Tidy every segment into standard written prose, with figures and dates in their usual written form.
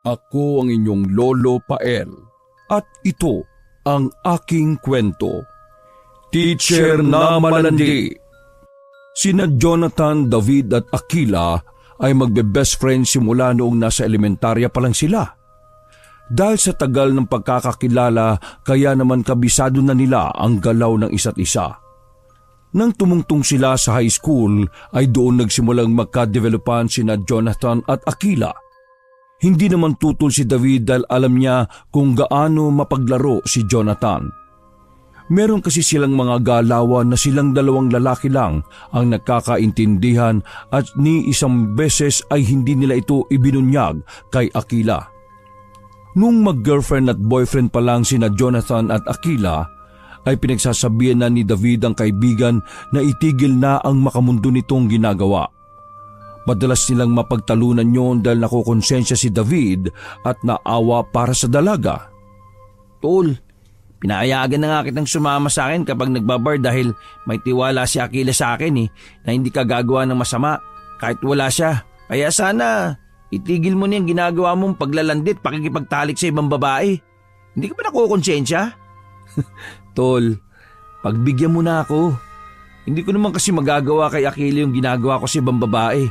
Ako ang inyong Lolo Pael at ito ang aking kwento. Teacher na malandi. Sina Jonathan, David at Aquila ay magbe-best friends simula noong nasa elementarya pa lang sila. Dahil sa tagal ng pagkakakilala, kaya naman kabisado na nila ang galaw ng isa't isa. Nang tumungtong sila sa high school, ay doon nagsimulang magka-developan sina Jonathan at Aquila. Hindi naman tutol si David dahil alam niya kung gaano mapaglaro si Jonathan. Meron kasi silang mga galawan na silang dalawang lalaki lang ang nagkakaintindihan at ni isang beses ay hindi nila ito ibinunyag kay Aquila. Nung mag-girlfriend at boyfriend pa lang sina Jonathan at Aquila, ay pinagsasabihan na ni David ang kaibigan na itigil na ang makamundo nitong ginagawa. Madalas nilang mapagtalunan yon dahil nakukonsensya si David at naawa para sa dalaga. Tol, pinayagan na nga kitang sumama sa akin kapag nagbabar dahil may tiwala si Aquila sa akin na hindi ka gagawa ng masama kahit wala siya. Kaya sana itigil mo na yung ginagawa mong paglalandit, pakikipagtalik sa ibang babae. Hindi ka ba nakukonsensya? Tol, pagbigyan mo na ako. Hindi ko naman kasi magagawa kay Aquila yung ginagawa ko sa ibang babae.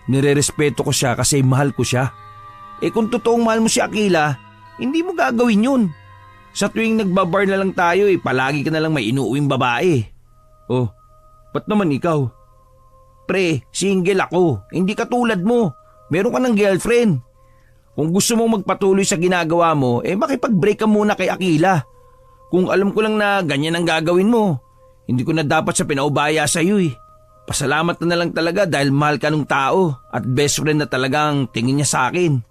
Nirerespeto ko siya kasi mahal ko siya. Kung totoong mahal mo si Aquila, hindi mo gagawin yun. Sa tuwing nagbabar na lang tayo palagi ka na lang may inuuwing babae. Oh, ba't naman ikaw? Pre, single ako. Hindi katulad mo. Meron ka ng girlfriend. Kung gusto mong magpatuloy sa ginagawa mo, makipag-break ka muna kay Aquila. Kung alam ko lang na ganyan ang gagawin mo, hindi ko na dapat sa pinaubaya sa iyo. Pasalamat na lang talaga dahil mahal ka ng tao at best friend na talagang tingin niya sa akin.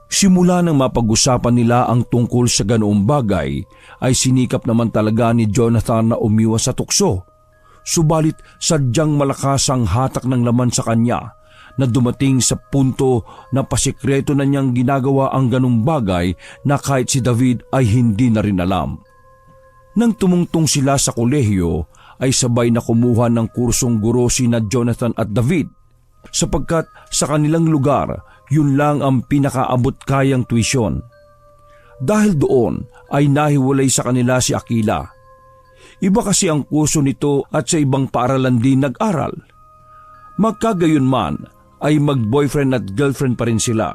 Simula nang mapag-usapan nila ang tungkol sa ganoong bagay, ay sinikap naman talaga ni Jonathan na umiwas sa tukso. Subalit sadyang malakas ang hatak ng laman sa kanya na dumating sa punto na pasikreto na niyang ginagawa ang ganong bagay na kahit si David ay hindi na rin alam. Nang tumungtong sila sa kolehiyo, ay sabay na kumuha ng kursong guro sina Jonathan at David sapagkat sa kanilang lugar yun lang ang pinakaabot kayang tuition. Dahil doon ay nahiwalay sa kanila si Aquila. Iba kasi ang kurso nito at sa ibang paaralan din nag-aral. Magkagayunman ay mag-boyfriend at girlfriend pa rin sila.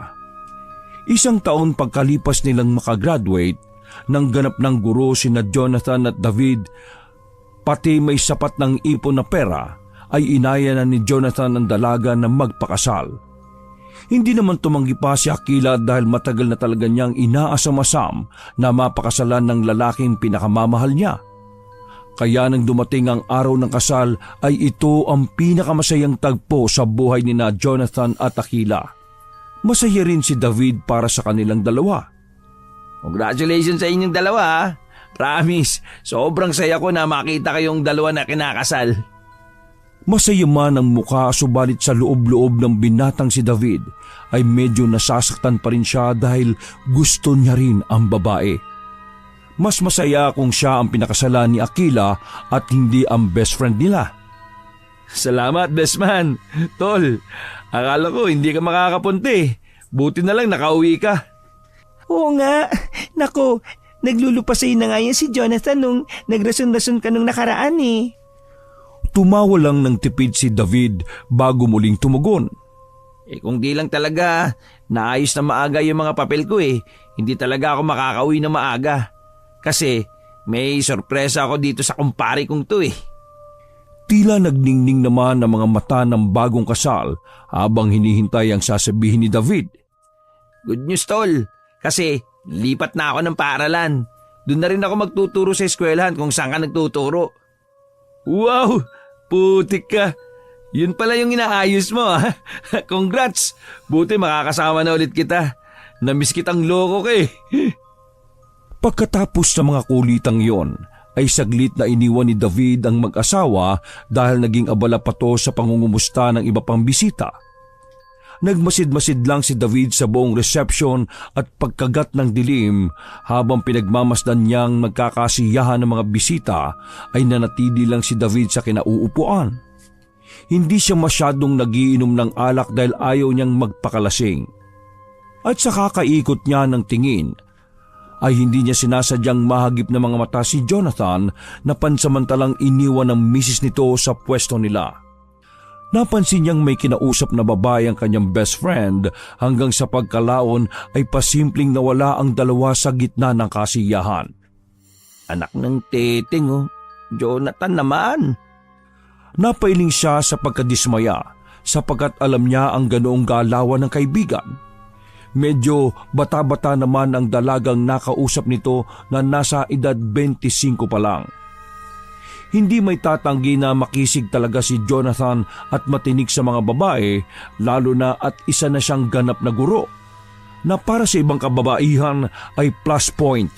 Isang taon pagkalipas nilang makagraduate, nang ganap ng guro sina Jonathan at David, pati may sapat ng ipon na pera, ay inaya na ni Jonathan ang dalaga na magpakasal. Hindi naman tumanggi pa si Aquila dahil matagal na talaga niyang inaasam-asam na mapakasalan ng lalaking pinakamamahal niya. Kaya nang dumating ang araw ng kasal ay ito ang pinakamasayang tagpo sa buhay ni na Jonathan at Aquila. Masaya rin si David para sa kanilang dalawa. Congratulations sa inyong dalawa. Promise, sobrang saya ko na makita kayong dalawa na kinakasal. Masaya man ang mukha subalit sa loob-loob ng binatang si David ay medyo nasasaktan pa rin siya dahil gusto niya rin ang babae. Mas masaya kung siya ang pinakasalan ni Aquila at hindi ang best friend nila. Salamat, best man. Tol, akala ko hindi ka makakapunti. Buti na lang nakauwi ka. Oo nga. Nako, naglulupasay na nga yan si Jonathan nung nagrason-rason ka nung nakaraan Tumawa lang ng tipid si David bago muling tumugon. Kung di lang talaga naayos na maaga yung mga papel ko hindi talaga ako makakauwi na maaga. Kasi may sorpresa ako dito sa kumpare kong to Tila nagningning naman ang mga mata ng bagong kasal habang hinihintay ang sasabihin ni David. Good news, tol. Kasi lipat na ako ng paaralan. Doon na rin ako magtuturo sa eskwelahan kung saan ka nagtuturo. Wow! Putik ka! Yun pala yung inaayos mo Congrats! Buti makakasama na ulit kita. Namiss kitang loko ka Pagkatapos ng mga kulitang yon, ay saglit na iniwan ni David ang mag-asawa dahil naging abala pa to sa pangungumusta ng iba pang bisita. Nagmasid-masid lang si David sa buong reception at pagkagat ng dilim habang pinagmamasdan niyang magkakasiyahan ng mga bisita ay nanatili lang si David sa kinauupuan. Hindi siya masyadong nagiinom ng alak dahil ayaw niyang magpakalasing. At sa kakaikot niya ng tingin, ay hindi niya sinasadyang mahagip na mga mata si Jonathan na pansamantalang iniwan ng misis nito sa pwesto nila. Napansin niyang may kinausap na babae ang kanyang best friend hanggang sa pagkalaon ay pasimpleng nawala ang dalawa sa gitna ng kasiyahan. Anak ng teteng oh, Jonathan naman. Napailing siya sa pagkadismaya sapagkat alam niya ang ganoong galawan ng kaibigan. Medyo bata-bata naman ang dalagang nakausap nito na nasa edad 25 pa lang. Hindi may tatanggi na makisig talaga si Jonathan at matinig sa mga babae, lalo na at isa na siyang ganap na guro, na para sa ibang kababaihan ay plus point.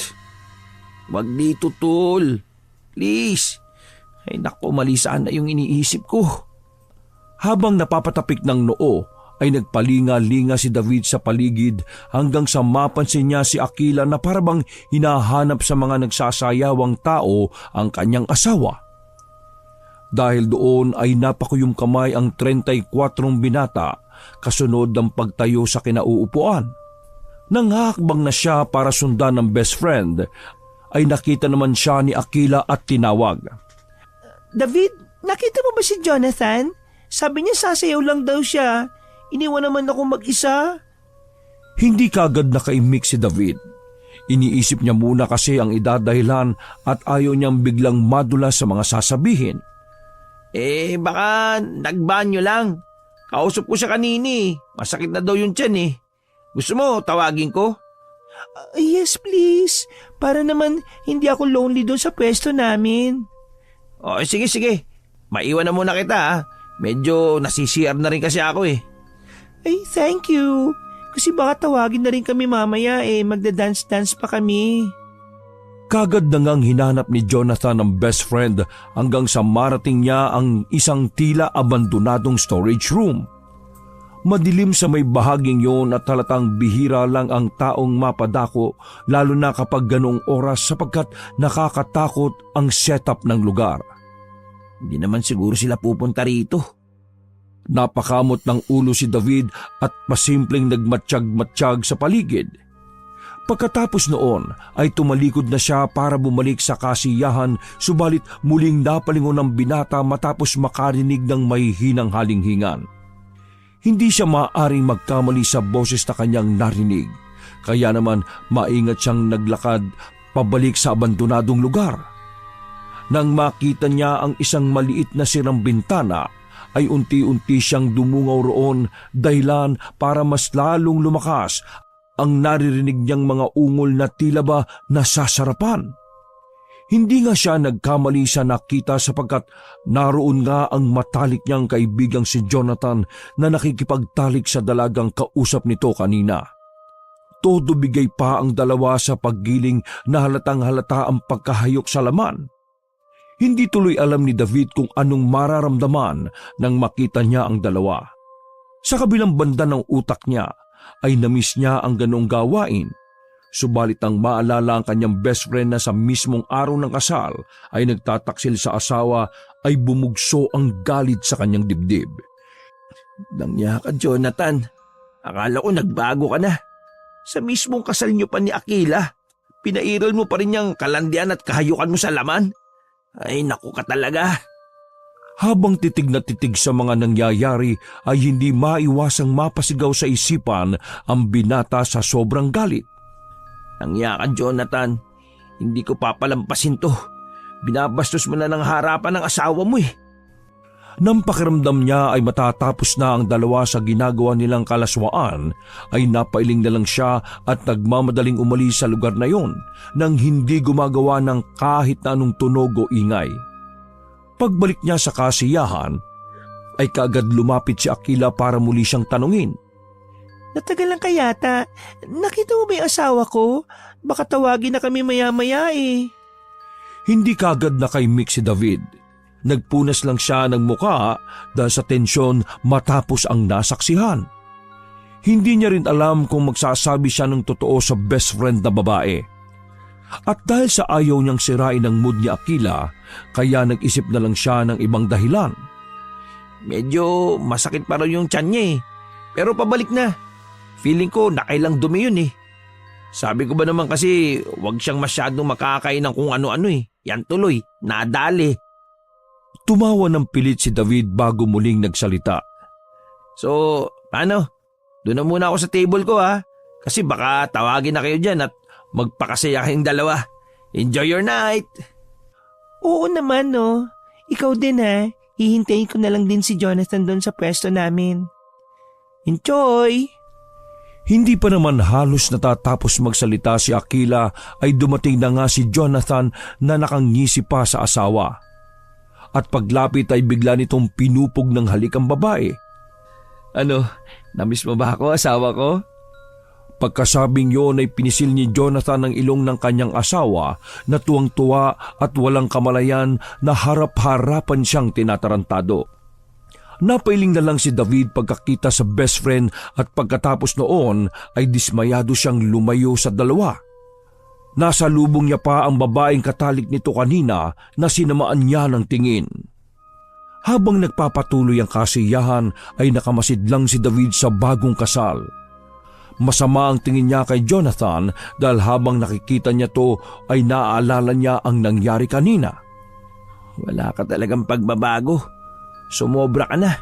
Wag dito, tol. Please. Ay naku, mali sana yung iniisip ko. Habang napapatapik ng noo, ay nagpalinga-linga si David sa paligid hanggang sa mapansin niya si Aquila na parabang hinahanap sa mga nagsasayawang tao ang kanyang asawa. Dahil doon ay napakuyong kamay ang 34 binata kasunod ng pagtayo sa kinauupuan. Nang hakbang na siya para sundan ng best friend, ay nakita naman siya ni Aquila at tinawag. David, nakita mo ba si Jonathan? Sabi niya sasayaw lang daw siya. Iniwan naman ako mag-isa. Hindi kagad nakaimik si David. Iniisip niya muna kasi ang idadahilan at ayaw niyang biglang madula sa mga sasabihin. Baka nagbanyo lang. Kausap ko siya kanini. Masakit na daw yung tiyan eh. Gusto mo tawagin ko? Yes, please. Para naman hindi ako lonely doon sa pwesto namin. Sige. Maiwan na muna kita ha. Medyo nasisiyar na rin kasi ako eh. Ay, thank you. Kasi baka tawagin na rin kami mamaya magda-dance-dance pa kami. Kagad na ngang hinanap ni Jonathan ang best friend hanggang sa marating niya ang isang tila abandonadong storage room. Madilim sa may bahaging yon at halatang bihira lang ang taong mapadako lalo na kapag ganoong oras sapagkat nakakatakot ang setup ng lugar. Hindi naman siguro sila pupunta rito. Napakamot ng ulo si David at pasimpleng nagmatsyag-matsyag sa paligid. Pagkatapos noon ay tumalikod na siya para bumalik sa kasiyahan subalit muling napalingon ng binata matapos makarinig ng may hinang halinghingan. Hindi siya maaaring magkamali sa boses na kanyang narinig, kaya naman maingat siyang naglakad pabalik sa abandonadong lugar. Nang makita niya ang isang maliit na sirang bintana, ay unti-unti siyang dumungaw roon dahilan para mas lalong lumakas ang naririnig niyang mga ungol na tila ba nasasarapan. Hindi nga siya nagkamali sa nakita sapagkat naroon nga ang matalik niyang kaibigang si Jonathan na nakikipagtalik sa dalagang kausap nito kanina. Todo bigay pa ang dalawa sa paggiling na halatang halata ang pagkahayok sa laman. Hindi tuloy alam ni David kung anong mararamdaman nang makita niya ang dalawa. Sa kabilang banda ng utak niya ay namiss niya ang ganong gawain. Subalit ang maalala ang kanyang best friend na sa mismong araw ng kasal ay nagtataksil sa asawa ay bumugso ang galit sa kanyang dibdib. Nangya ka, Jonathan. Akala ko nagbago ka na. Sa mismong kasal niyo pa ni Aquila, pinairal mo pa rin niyang kalandian at kahayukan mo sa laman. Ay naku ka talaga. Habang titig na titig sa mga nangyayari ay hindi maiwasang mapasigaw sa isipan ang binata sa sobrang galit. Nangya ka, Jonathan. Hindi ko papalampasin to. Binabastos mo na ng harapan ng asawa mo eh. Nang pakiramdam niya ay matatapos na ang dalawa sa ginagawa nilang kalaswaan, ay napailing na lang siya at nagmamadaling umalis sa lugar na yon nang hindi gumagawa ng kahit na anong tunog o ingay. Pagbalik niya sa kasiyahan, ay kaagad lumapit si Aquila para muli siyang tanungin. Natagal lang kayata. Nakita mo ba yung asawa ko? Baka tawagin na kami maya-maya eh. Hindi kaagad nakaimik si David. Nagpunas lang siya ng muka dahil sa tensyon matapos ang nasaksihan. Hindi niya rin alam kung magsasabi siya ng totoo sa best friend na babae. At dahil sa ayaw niyang sirain ang mood ni Aquila, kaya nag-isip na lang siya ng ibang dahilan. Medyo masakit pa raw yung tiyan niya eh. Pero pabalik na. feeling ko nakailang dumi yun eh. Sabi ko ba naman kasi wag siyang masyadong makakain ng kung ano-ano eh. Yan tuloy, nadali. Tumawa ng pilit si David bago muling nagsalita. So, paano? Doon na muna ako sa table ko ha. Kasi baka tawagin na kayo dyan at magpakasaya kayong dalawa. Enjoy your night! Oo naman no. Ikaw din ha. Hihintayin ko na lang din si Jonathan doon sa pwesto namin. Enjoy! Hindi pa naman halos natatapos magsalita si Akila ay dumating na nga si Jonathan na nakangisi pa sa asawa. At paglapit ay bigla nitong pinupog ng halik ang babae. Ano, namiss mo ba ako, asawa ko? Pagkasabing yon ay pinisil ni Jonathan ang ilong ng kanyang asawa na tuwang-tuwa at walang kamalayan na harap-harapan siyang tinatarantado. Napailing na lang si David pagkakita sa best friend at pagkatapos noon ay dismayado siyang lumayo sa dalawa. Nasa lubong niya pa ang babaeng katalik nito kanina na sinamaan niya ng tingin. Habang nagpapatuloy ang kasiyahan ay nakamasid lang si David sa bagong kasal. Masama ang tingin niya kay Jonathan dahil habang nakikita niya to ay naaalala niya ang nangyari kanina. Wala ka talagang pagbabago. Sumobra ka na.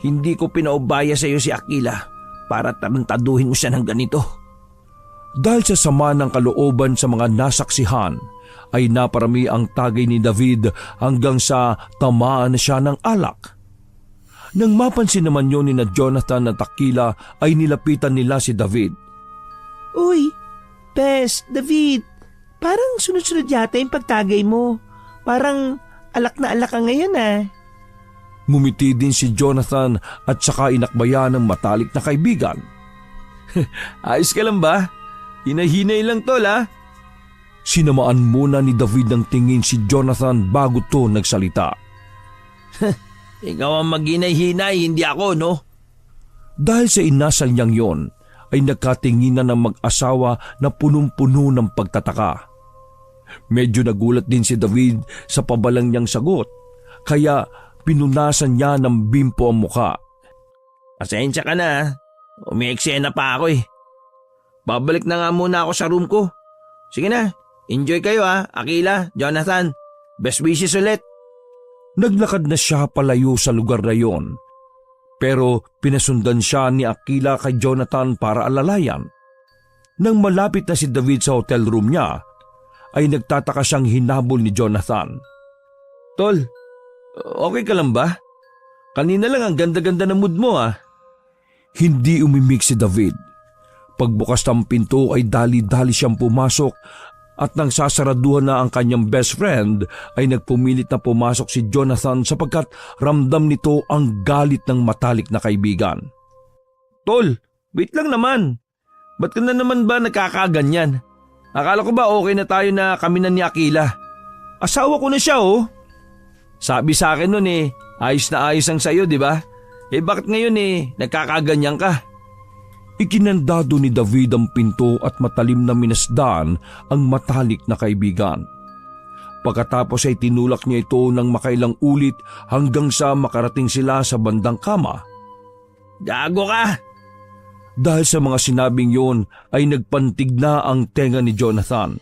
Hindi ko pinaubaya sa iyo si Akila para tarantaduhin mo siya ng ganito. Dahil sa sama ng kalooban sa mga nasaksihan, ay naparami ang tagay ni David hanggang sa tamaan na siya ng alak. Nang mapansin naman yun ni na Jonathan at Akila ay nilapitan nila si David. Uy, Bes, David, parang sunod-sunod yata yung pagtagay mo. Parang alak na alak ka ngayon ah. Ngumiti din si Jonathan at saka inakbayan ng matalik na kaibigan. Ayos ka lang ba? Hinahinay lang tol ha? Sinamaan muna ni David ng tingin si Jonathan bago to nagsalita. Ikaw ang maghinay-hinay, hindi ako no? Dahil sa inasal niyang yon, ay nagkatinginan ng mag-asawa na punong-puno ng pagtataka. Medyo nagulat din si David sa pabalang niyang sagot, kaya pinunasan niya ng bimpo ang muka. Pasensya ka na, umi-eksena pa ako eh. Babalik na nga muna ako sa room ko. Sige na, enjoy kayo ha, Akila, Jonathan. Best wishes ulit. Naglakad na siya palayo sa lugar na yon. Pero pinasundan siya ni Akila kay Jonathan para alalayan. Nang malapit na si David sa hotel room niya, ay nagtataka siyang hinabol ni Jonathan. Tol, okay ka lang ba? Kanina lang ang ganda-ganda ng mood mo ah. Hindi umimik si David. Pagbukas ng pinto ay dali-dali siyang pumasok at nang sasaraduhan na ang kanyang best friend ay nagpumilit na pumasok si Jonathan sapagkat ramdam nito ang galit ng matalik na kaibigan. Tol, wait lang naman. Ba't ka na naman ba nagkakaganyan? Akala ko ba okay na tayo na kami na ni Akila? Asawa ko na siya oh. Sabi sa akin nun eh, ayos na ayos ang sayo di ba? Eh bakit ngayon eh, nagkakaganyan ka? Ikinandado ni David ang pinto at matalim na minasdan ang matalik na kaibigan. Pagkatapos ay tinulak niya ito ng makailang ulit hanggang sa makarating sila sa bandang kama. Gago ka! Dahil sa mga sinabing yon ay nagpantig na ang tenga ni Jonathan.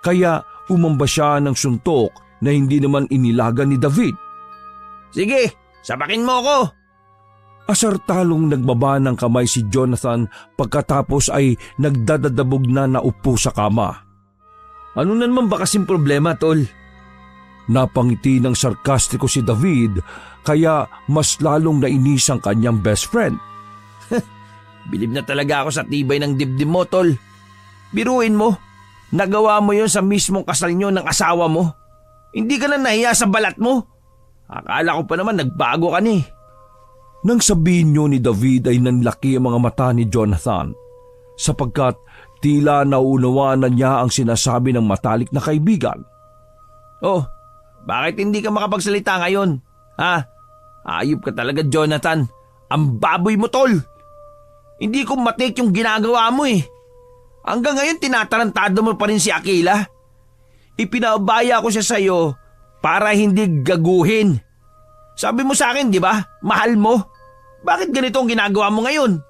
Kaya umamba siya ng suntok na hindi naman inilaga ni David. Sige, sapakin mo ako! Asartalong nagbaba ng kamay si Jonathan pagkatapos ay nagdadadabog na naupo sa kama. Ano na naman ba kasing problema, tol? Napangiti ng sarkastiko si David kaya mas lalong nainis ang kanyang best friend. Bilib na talaga ako sa tibay ng dibdib mo, tol. Biruin mo, nagawa mo yon sa mismong kasal nyo ng asawa mo. Hindi ka na nahiya sa balat mo. Akala ko pa naman nagbago ka ni. Nang sabihin nyo ni David ay nanlaki ang mga mata ni Jonathan sapagkat tila naunawaan na niya ang sinasabi ng matalik na kaibigan. Oh, bakit hindi ka makapagsalita ngayon? Ha? Ayop ka talaga, Jonathan. Ang baboy mo, tol. Hindi ko matik yung ginagawa mo eh. Hanggang ngayon tinatarantado mo pa rin si Akila. Ipinaubaya ko siya sa'yo para hindi gaguhin. Sabi mo sa akin, di ba? Mahal mo. Bakit ganito ang ginagawa mo ngayon?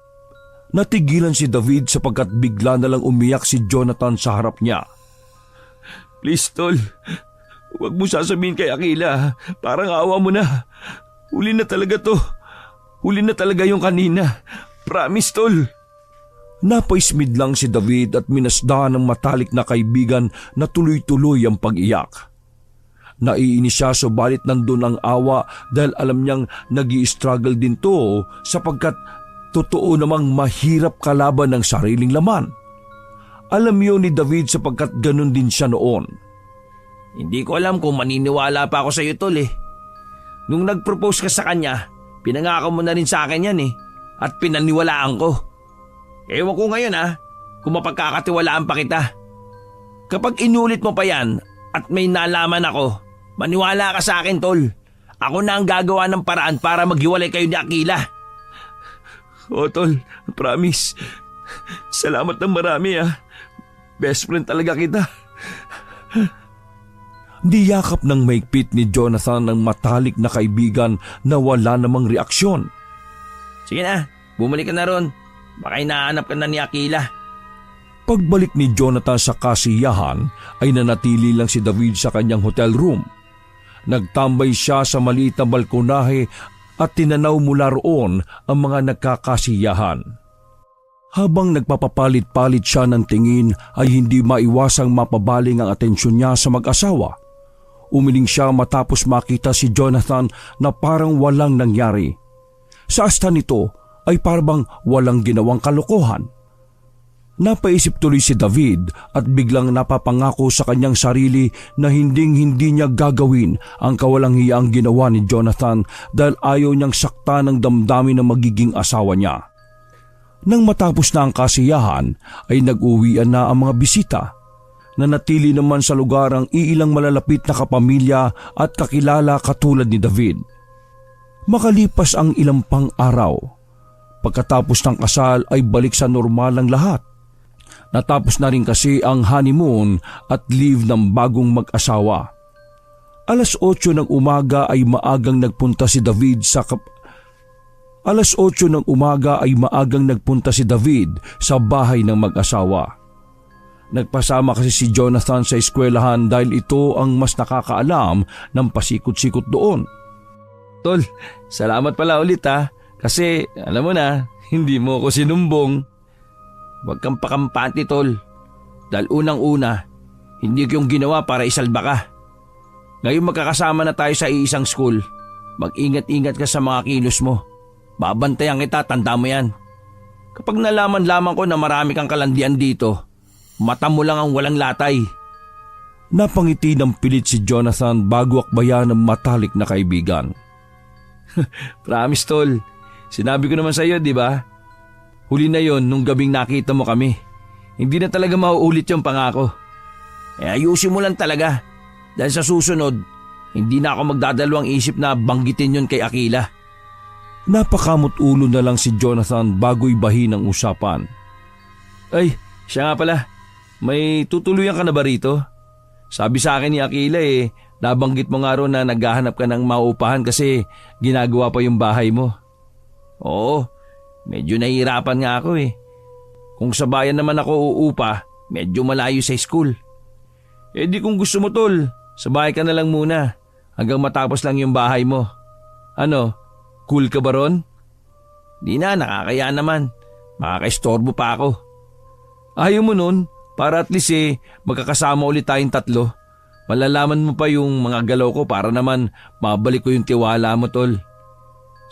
Natigilan si David sapagkat bigla na lang umiyak si Jonathan sa harap niya. Please, tol. Huwag mo sasabihin kay Akila. Parang awa mo na. Huli na talaga to. Huli na talaga yung kanina. Promise, tol. Napaismid lang si David at minasdahan ng matalik na kaibigan na tuloy-tuloy ang pag-iyak. Naiinis siya subalit nandun ang awa dahil alam niyang nag-i-struggle din to sapagkat totoo namang mahirap kalaban ng sariling laman. Alam yun ni David sapagkat ganun din siya noon. Hindi ko alam kung maniniwala pa ako sa iyo, tol eh. Nung nag-propose ka sa kanya, pinangako mo na rin sa akin yan eh. At pinaniwalaan ko. Ewan ko ngayon kung mapagkakatiwalaan pa kita. Kapag inulit mo pa yan at may nalaman ako, maniwala ka sa akin, tol. Ako na ang gagawa ng paraan para maghiwalay kayo ni Akila. O tol, promise. Salamat ng marami Best friend talaga kita. Niyakap ng maigpit ni Jonathan ng matalik na kaibigan na wala namang reaksyon. Sige na, bumalik ka na ron. Baka hinahanap ka na ni Akila. Pagbalik ni Jonathan sa kasiyahan ay nanatili lang si David sa kanyang hotel room. Nagtambay siya sa maliit na balkonahe at tinanaw mula roon ang mga nagkakasiyahan. Habang nagpapapalit-palit siya ng tingin ay hindi maiwasang mapabaling ang atensyon niya sa mag-asawa. Umiling siya matapos makita si Jonathan na parang walang nangyari. Sa asta nito ay parang walang ginawang kalokohan. Napaisip tuloy si David at biglang napapangako sa kanyang sarili na hindi niya gagawin ang kawalang hiyaang ginawa ni Jonathan dahil ayaw niyang sakta ng damdamin ng magiging asawa niya. Nang matapos na ang kasiyahan ay nag-uwian na ang mga bisita. Nanatili naman sa lugar ang iilang malalapit na kapamilya at kakilala katulad ni David. Makalipas ang ilang pang araw, pagkatapos ng kasal ay balik sa normal ang lahat. Natapos na rin kasi ang honeymoon at leave ng bagong mag-asawa. 8:00 ng umaga ay maagang nagpunta si David sa bahay ng mag-asawa. Nagpasama kasi si Jonathan sa eskwelahan dahil ito ang mas nakakaalam ng pasikot-sikot doon. Tol, salamat pala ulit kasi alam mo na, hindi mo ako sinumbong. Huwag kang pakampante, tol. Dahil unang-una, hindi ko yung ginawa para isalba ka. Ngayon magkakasama na tayo sa iisang school. Mag-ingat-ingat ka sa mga kilos mo. Babantayan kita, tanda mo yan. Kapag nalaman lamang ko na marami kang kalandian dito, mata mo lang ang walang latay. Napangiti ng pilit si Jonathan bago akbayan ng matalik na kaibigan. Promise, tol. Sinabi ko naman sa iyo, di ba? Huli na yon nung gabing nakita mo kami. Hindi na talaga mauulit yung pangako. Ayusin mo lang talaga. Dahil sa susunod, hindi na ako magdadalawang isip na banggitin yon kay Akila. Napakamot ulo na lang si Jonathan bago ibahin ang usapan. Ay, siya nga pala. May tutuluyan ka na ba rito? Sabi sa akin ni Akila nabanggit mo nga ron na naghahanap ka ng mauupahan kasi ginagawa pa yung bahay mo. Oo, medyo nahihirapan nga ako Kung sa bayan naman ako uupa, medyo malayo sa school. Di kung gusto mo, tol, sa bahay ka na lang muna hanggang matapos lang yung bahay mo. Ano, cool ka ba ron? Di na, nakakaya naman. Makakaistorbo pa ako. Ayaw mo nun, para at least magkakasama ulit tayong tatlo. Malalaman mo pa yung mga galaw ko para naman mabalik ko yung tiwala mo, tol.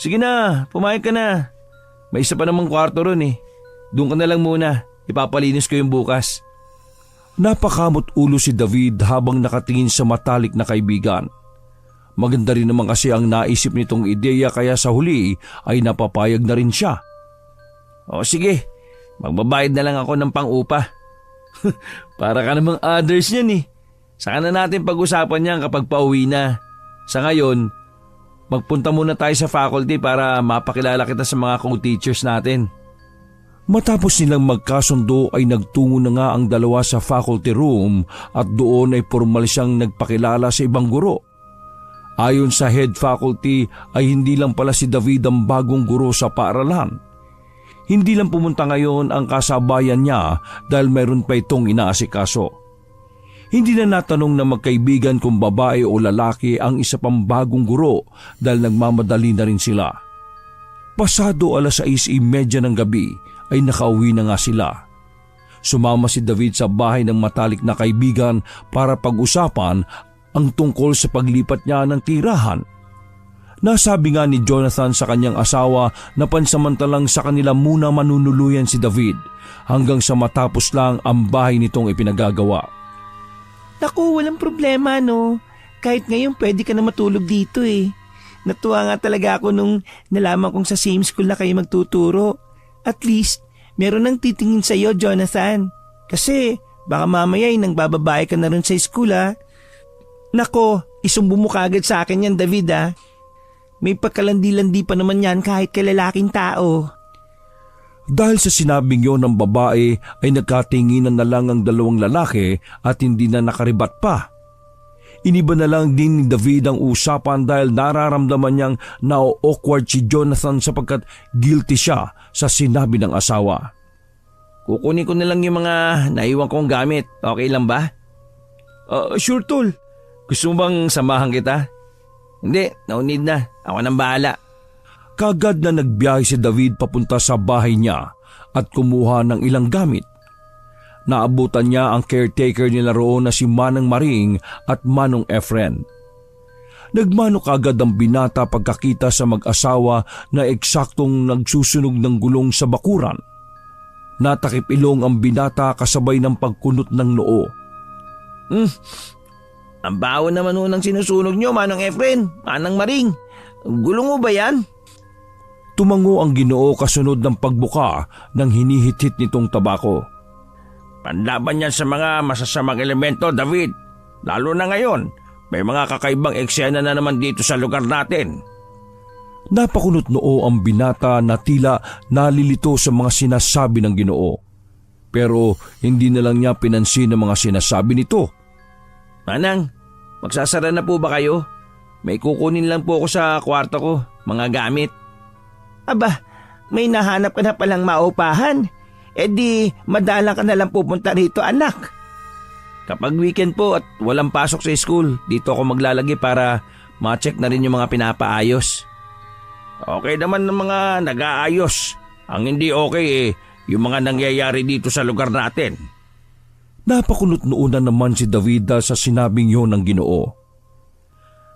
Sige na, pumayag ka na. May isa pa namang kwarto ron Doon ka na lang muna, ipapalinis ko yung bukas. Napakamot ulo si David habang nakatingin sa matalik na kaibigan. Maganda rin naman kasi ang naisip nitong ideya kaya sa huli ay napapayag na rin siya. O sige, magbabayad na lang ako ng pang-upa. Para ka namang others yan Saka na natin pag-usapan yan kapag pauwi na. Sa ngayon, magpunta muna tayo sa faculty para mapakilala kita sa mga co-teachers natin. Matapos nilang magkasundo ay nagtungo na nga ang dalawa sa faculty room at doon ay formal siyang nagpakilala sa ibang guro. Ayon sa head faculty ay hindi lang pala si David ang bagong guro sa paaralan. Hindi lang pumunta ngayon ang kasabayan niya dahil mayroon pa itong inaasikaso. Hindi na natanong na magkaibigan kung babae o lalaki ang isa pang bagong guro dahil nagmamadali na rin sila. Pasado 6:30 ng gabi ay nakauwi na nga sila. Sumama si David sa bahay ng matalik na kaibigan para pag-usapan ang tungkol sa paglipat niya ng tirahan. Nasabi nga ni Jonathan sa kanyang asawa na pansamantalang sa kanila muna manunuluyan si David hanggang sa matapos lang ang bahay nitong ipinagagawa. Naku, walang problema no. Kahit ngayon pwede ka na matulog dito eh. Natuwa nga talaga ako nung nalaman kong sa same school na kayo magtuturo. At least, meron nang titingin sa iyo, Jonathan. Kasi baka mamaya ay nang bababae ka na rin sa school ha. Nako, isumbo mo kagad sa akin yan, David ha. May pagkalandi-landi pa naman yan kahit kay lalaking tao. Dahil sa sinabing yon ng babae ay nagkatinginan na lang ang dalawang lalaki at hindi na nakaribat pa. Iniba na lang din ni David ang usapan dahil nararamdaman niyang na-awkward si Jonathan sapagkat guilty siya sa sinabi ng asawa. Kukunin ko na lang yung mga naiwan kong gamit. Okay lang ba? Sure tol. Gusto mo bang samahan kita? Hindi, no need na. Ako nang bahala. Kagad na nagbiyahe si David papunta sa bahay niya at kumuha ng ilang gamit. Naabutan niya ang caretaker nila roon na si Manang Maring at Manong Efren. Nagmano kagad ang binata pagkakita sa mag-asawa na eksaktong nagsusunog ng gulong sa bakuran. Natakip ilong ang binata kasabay ng pagkunot ng noo. Ang baho naman ho ng sinusunog nyo, Manong Efren, Manang Maring. Gulong mo ba yan? Tumango ang Ginoo kasunod ng pagbuka ng hinihit-hit nitong tabako. Panlaban yan sa mga masasamang elemento, David. Lalo na ngayon, may mga kakaibang eksena na naman dito sa lugar natin. Napakunot noo ang binata na tila nalilito sa mga sinasabi ng Ginoo. Pero hindi na lang niya pinansin ang mga sinasabi nito. Manang, magsasara na po ba kayo? May kukunin lang po ako sa kwarto ko, mga gamit. Aba, may nahanap ka na palang maupahan. E di, madalang ka na lang pupunta rito anak. Kapag weekend po at walang pasok sa school, dito ako maglalagay para ma-check na rin yung mga pinapaayos. Okay naman ng mga nag-aayos. Ang hindi okay yung mga nangyayari dito sa lugar natin. Napakunot noonan naman si David sa sinabing yon ng Ginoo.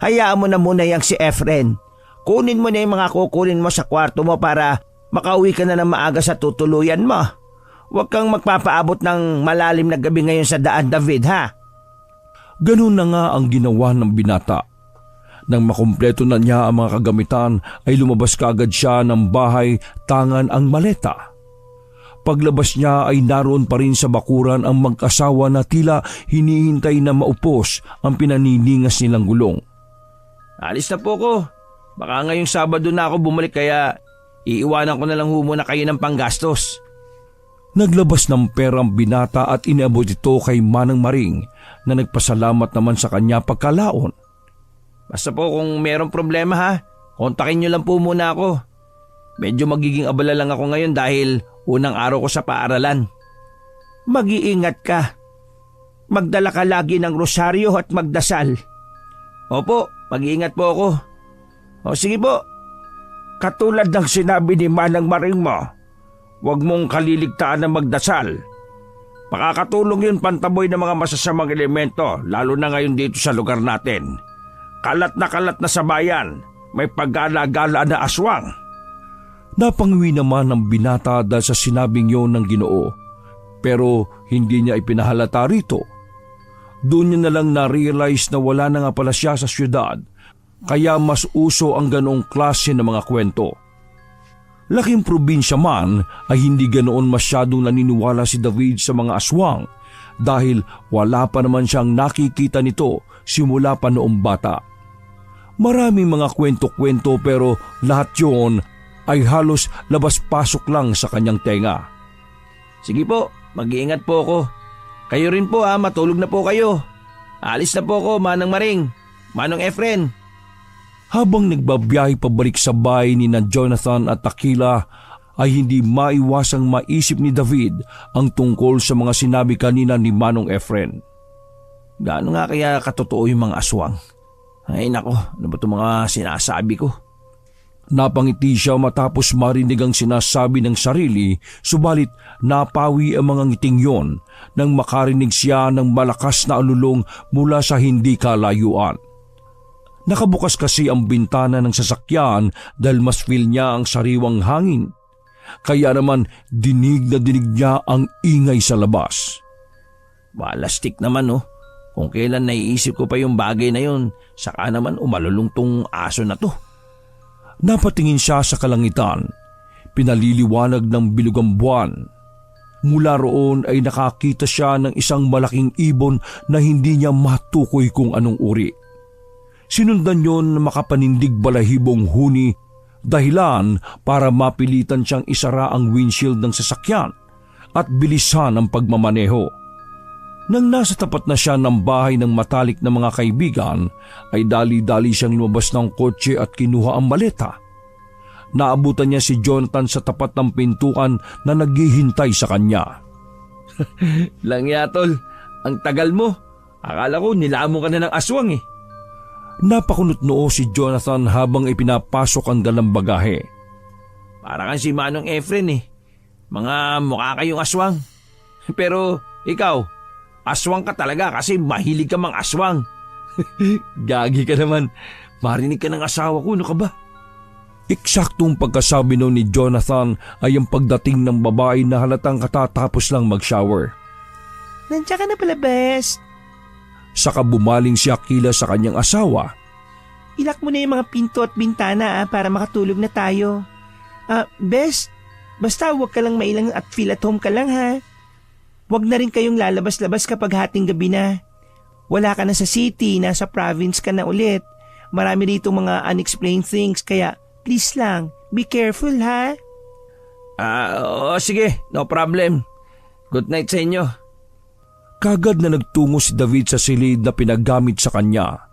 Hayaan mo na muna yang si Efren. Kunin mo na yung mga kukunin mo sa kwarto mo para makauwi ka na ng maaga sa tutuluyan mo. Huwag kang magpapaabot ng malalim na gabi ngayon sa daan, David, ha? Ganun na nga ang ginawa ng binata. Nang makumpleto na niya ang mga kagamitan ay lumabas kaagad siya ng bahay tangan ang maleta. Paglabas niya ay naroon pa rin sa bakuran ang mag-asawa na tila hinihintay na maupos ang pinaniningas nilang gulong. Alis na po ko. Baka ngayong Sabado na ako bumalik kaya iiwanan ko na lang muna kayo ng panggastos. Naglabas ng pera ang binata at inabot ito kay Manang Maring na nagpasalamat naman sa kanya pagkalaon. Basta po kung mayroong problema ha, kontakin niyo lang po muna ako. Medyo magiging abala lang ako ngayon dahil unang araw ko sa paaralan. Mag-iingat ka. Magdala ka lagi ng rosaryo at magdasal. Opo, mag-iingat po ako. O sige po. Katulad ng sinabi ni Manang Maring mo, huwag mong kaliligtaan na magdasal. Makakatulong yun pantaboy ng mga masasamang elemento, lalo na ngayon dito sa lugar natin. Kalat na sa bayan, may paggala-gala na aswang. Napangiwi naman ang binata dahil sa sinabing yon ng Ginoo, pero hindi niya ipinahalata rito. Doon niya na lang na-realize na wala na nga pala siya sa syudad, kaya mas uso ang ganoong klase ng mga kwento. Laking probinsya man ay hindi ganoon masyadong naniniwala si David sa mga aswang dahil wala pa naman siyang nakikita nito simula pa noong bata. Maraming mga kwento-kwento pero lahat yon ay halos labas-pasok lang sa kanyang tenga. Sige po, mag-iingat po ako. Kayo rin po matulog na po kayo. Alis na po ako, Manang Maring, Manong Efren. Habang nagbabiyahe pabalik sa bahay ni na Jonathan at Aquila ay hindi maiwasang maisip ni David ang tungkol sa mga sinabi kanina ni Manong Efren. Gaano nga kaya katotoo yung mga aswang? Ay nako, ano ba itong mga sinasabi ko? Napangiti siya matapos marinig ang sinasabi ng sarili, subalit napawi ang mga ngiting yon nang makarinig siya ng malakas na alulong mula sa hindi kalayuan. Nakabukas kasi ang bintana ng sasakyan dahil mas feel niya ang sariwang hangin. Kaya naman dinig na dinig niya ang ingay sa labas. Balastik naman oh. Kung kailan naiisip ko pa yung bagay na yun, saka naman umalulong tong aso na to. Napatingin siya sa kalangitan. Pinaliliwanag ng bilugang buwan. Mula roon ay nakakita siya ng isang malaking ibon na hindi niya matukoy kung anong uri. Sinundan yon na makapanindig balahibong huni, dahilan para mapilitan siyang isara ang windshield ng sasakyan at bilisan ang pagmamaneho. Nang nasa tapat na siya ng bahay ng matalik na mga kaibigan, ay dali-dali siyang lumabas ng kotse at kinuha ang maleta. Naabutan niya si Jonathan sa tapat ng pintuan na naghihintay sa kanya. Lang ya tol, ang tagal mo. Akala ko nilamon ka na ng aswang eh. Napakunot noo si Jonathan habang ipinapasok ang dalang bagahe. Para kang si Manong Efren eh. Mga mukha kayong aswang. Pero ikaw, aswang ka talaga kasi mahilig ka mang aswang. Gagi ka naman. Marinig ka ng asawa ko, ano ka ba? Eksaktong pagkasabi noon ni Jonathan ay ang pagdating ng babae na halatang katatapos lang mag-shower. Nandiyan ka na pala, best. Saka bumaling si Akila sa kanyang asawa. Ilak mo na yung mga pinto at bintana para makatulog na tayo. Best, basta huwag ka lang mailang at feel at home ka lang ha. Huwag na rin kayong lalabas-labas kapag hating gabi na. Wala ka na sa city, nasa province ka na ulit. Marami rito mga unexplained things kaya please lang, be careful ha. Sige, no problem. Good night sa inyo. Kagad na nagtungo si David sa silid na pinagamit sa kanya.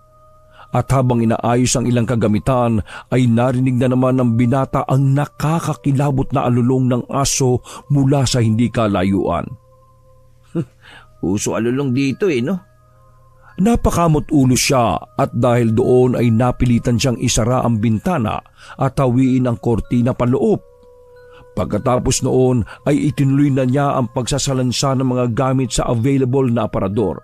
At habang inaayos ang ilang kagamitan ay narinig na naman ng binata ang nakakakilabot na alulong ng aso mula sa hindi kalayuan. Uso alulong dito eh, no? Napakamot ulo siya at dahil doon ay napilitan siyang isara ang bintana at hawiin ang kortina paloob. Pagkatapos noon ay itinuloy na niya ang pagsasalansa ng mga gamit sa available na aparador.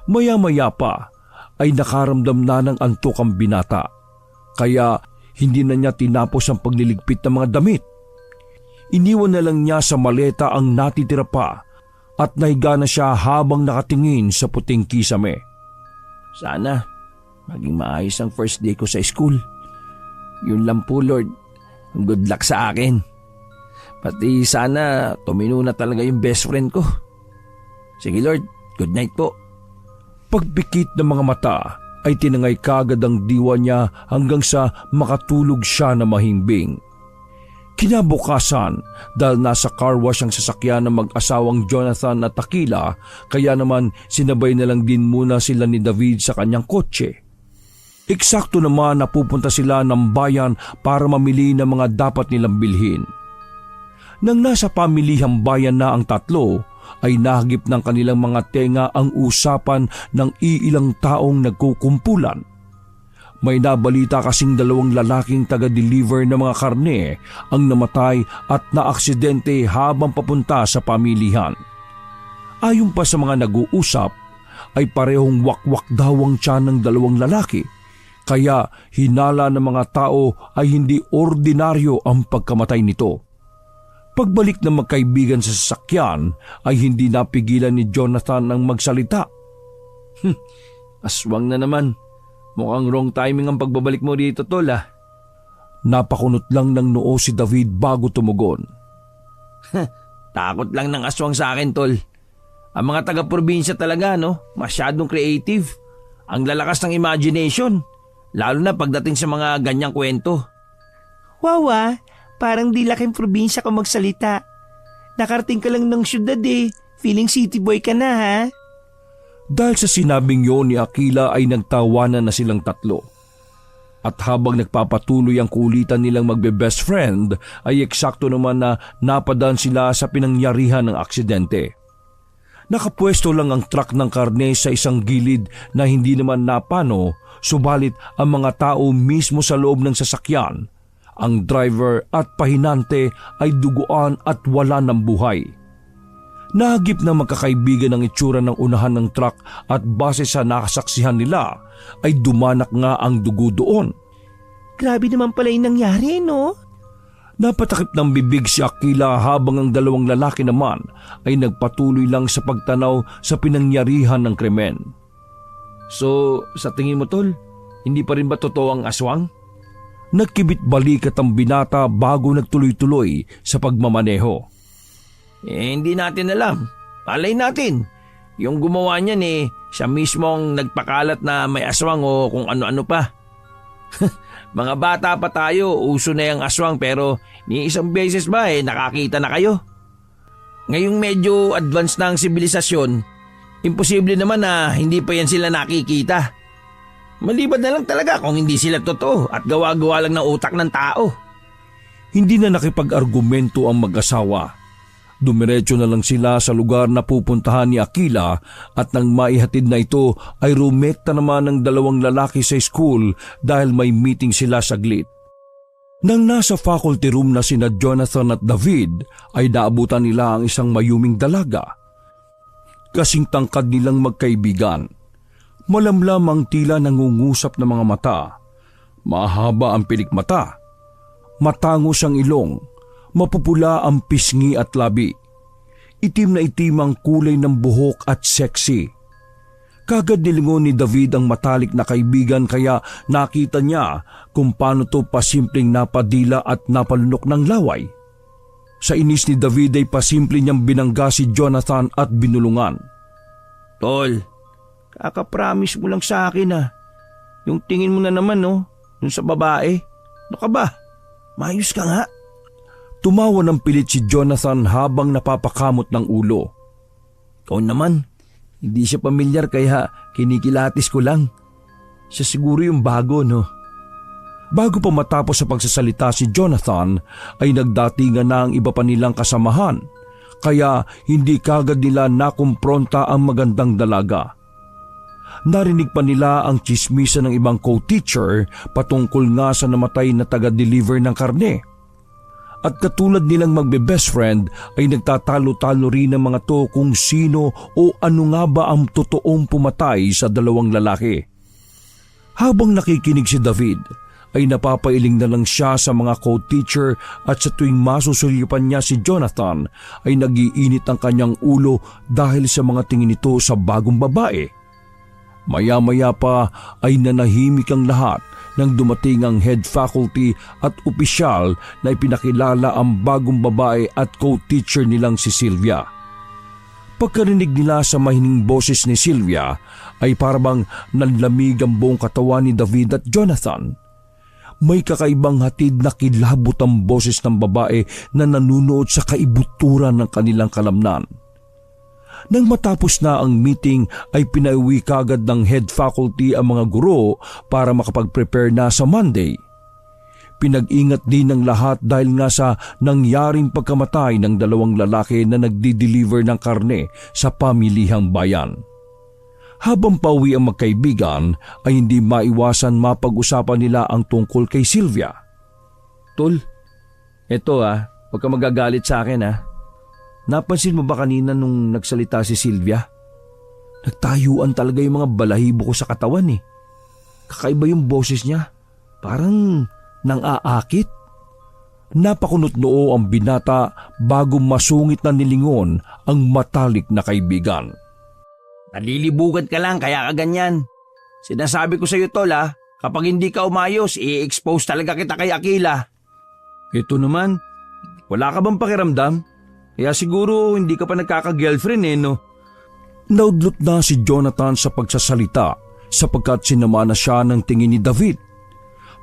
Maya-maya pa ay nakaramdam na ng antok ang binata, kaya hindi na niya tinapos ang pagliligpit ng mga damit. Iniwan na lang niya sa maleta ang natitira pa at nahiga na siya habang nakatingin sa puting kisame. Sana maging maayos ang first day ko sa school. Yun lang po, Lord. Good luck sa akin. Pati sana tumino na talaga yung best friend ko. Sige Lord, good night po. Pagpikit ng mga mata ay tinangay kagad ang diwa niya hanggang sa makatulog siya na mahimbing. Kinabukasan, dahil nasa car wash ang sasakyan ng mag-asawang Jonathan at Akila, kaya naman sinabay na lang din muna sila ni David sa kanyang kotse. Eksakto naman na pupunta sila ng bayan para mamili ng mga dapat nilang bilhin. Nang nasa pamilihang bayan na ang tatlo, ay nahagip ng kanilang mga tenga ang usapan ng iilang taong nagkukumpulan. May nabalita kasing dalawang lalaking taga-deliver ng mga karne ang namatay at naaksidente habang papunta sa pamilihan. Ayon pa sa mga nag-uusap, ay parehong wakwak daw ang tiyan ng dalawang lalaki, kaya hinala ng mga tao ay hindi ordinaryo ang pagkamatay nito. Pagbalik ng magkaibigan sa sasakyan ay hindi napigilan ni Jonathan ang magsalita. Aswang na naman. Mukhang wrong timing ang pagbabalik mo dito, tol ah. Napakunot lang ng noo si David bago tumugon. Takot lang ng aswang sa akin, tol. Ang mga taga-probinsya talaga, no? Masyadong creative. Ang lalakas ng imagination. Lalo na pagdating sa mga ganyang kwento. Wow parang di laking probinsya ka magsalita. Nakarating ka lang ng syudad eh. Feeling city boy ka na ha? Dahil sa sinabing yon ni Akila ay nagtawanan na silang tatlo. At habang nagpapatuloy ang kulitan nilang magbe-best friend ay eksakto naman na napadaan sila sa pinangyarihan ng aksidente. Nakapwesto lang ang truck ng karne sa isang gilid na hindi naman napano, subalit ang mga tao mismo sa loob ng sasakyan, ang driver at pahinante ay duguan at wala ng buhay. Nahagip na magkakaibigan ang itsura ng unahan ng truck at base sa nakasaksihan nila ay dumanak nga ang dugo doon. Grabe naman pala yung nangyari, no? Napatakip ng bibig si Akila habang ang dalawang lalaki naman ay nagpatuloy lang sa pagtanaw sa pinangyarihan ng krimen. So, sa tingin mo tol, hindi pa rin ba totoo ang aswang? Nagkibit balikat ang binata bago nagtuloy-tuloy sa pagmamaneho. Hindi natin alam. Palay natin. Yung gumawa niyan siya mismo ang nagpakalat na may aswang o kung ano-ano pa. Mga bata pa tayo, uso na yung aswang pero ni isang beses ba nakakita na kayo? Ngayong medyo advanced na ang sibilisasyon, imposible naman na hindi pa yan sila nakikita. Maliban na lang talaga kung hindi sila totoo at gawa-gawa lang ng utak ng tao. Hindi na nakipag-argumento ang mag-asawa. Dumiretso na lang sila sa lugar na pupuntahan ni Akila at nang maihatid na ito ay rumekta naman ng dalawang lalaki sa school dahil may meeting sila saglit. Nang nasa faculty room na sina Jonathan at David ay naabutan nila ang isang mayuming dalaga. Kasing tangkad nilang magkaibigan. Malamlam ang tila nangungusap na mga mata. Mahaba ang pilikmata. Matangos ang ilong. Mapupula ang pisngi at labi. Itim na itim ang kulay ng buhok at sexy. Kagad nilingon ni David ang matalik na kaibigan kaya nakita niya kung paano to pasimpleng napadila at napalunok ng laway. Sa inis ni David ay pasimple niyang binangga si Jonathan at binulungan. Tol, kakapromise mo lang sa akin Yung tingin mo na naman dun sa babae. Ano ka ba? Mayos ka nga. Tumawa ng pilit si Jonathan habang napapakamot ng ulo. Ikaw naman, hindi siya pamilyar kaya kinikilatis ko lang. Siya siguro yung bago, no? Bago pa matapos sa pagsasalita si Jonathan ay nagdatingan na ang iba pa nilang kasamahan, kaya hindi kagad nila nakumpronta ang magandang dalaga. Narinig pa nila ang tsismisa ng ibang co-teacher patungkol nga sa namatay na taga-deliver ng karne. At katulad nilang magbe-best friend ay nagtatalo-talo rin ng mga to kung sino o ano nga ba ang totoong pumatay sa dalawang lalaki. Habang nakikinig si David ay napapailing na lang siya sa mga co-teacher at sa tuwing masusulyupan niya si Jonathan ay nagiinit ang kanyang ulo dahil sa mga tingin nito sa bagong babae. Maya-maya pa ay nanahimik ang lahat nang dumating ang head faculty at opisyal na ipinakilala ang bagong babae at co-teacher nilang si Sylvia. Pagkarinig nila sa mahining boses ni Sylvia ay parabang nanlamig ang buong katawan ni David at Jonathan. May kakaibang hatid na kilabot ang boses ng babae na nanunood sa kaibuturan ng kanilang kalamnan. Nang matapos na ang meeting ay pinauwi kagad ng head faculty ang mga guro para makapag-prepare na sa Monday. Pinag-ingat din ng lahat dahil nga sa nangyaring pagkamatay ng dalawang lalaki na nagdi-deliver ng karne sa pamilihang bayan. Habang pauwi ang magkaibigan ay hindi maiwasan mapag-usapan nila ang tungkol kay Sylvia. Tol, eto huwag ka magagalit sa akin Napansin mo ba kanina nung nagsalita si Sylvia? Nagtayuan talaga yung mga balahibo ko sa katawan Kakaiba yung boses niya. Parang nang-aakit. Napakunot noo ang binata bago masungit na nilingon ang matalik na kaibigan. Nalilibugan ka lang kaya ka ganyan. Sinasabi ko sa iyo tol kapag hindi ka umayos, i-expose talaga kita kay Akila. Ito naman, wala ka bang pakiramdam? Kaya siguro hindi ka pa nagkaka-girlfriend no? Naudlot na si Jonathan sa pagsasalita sapagkat sinama na siya ng tingin ni David.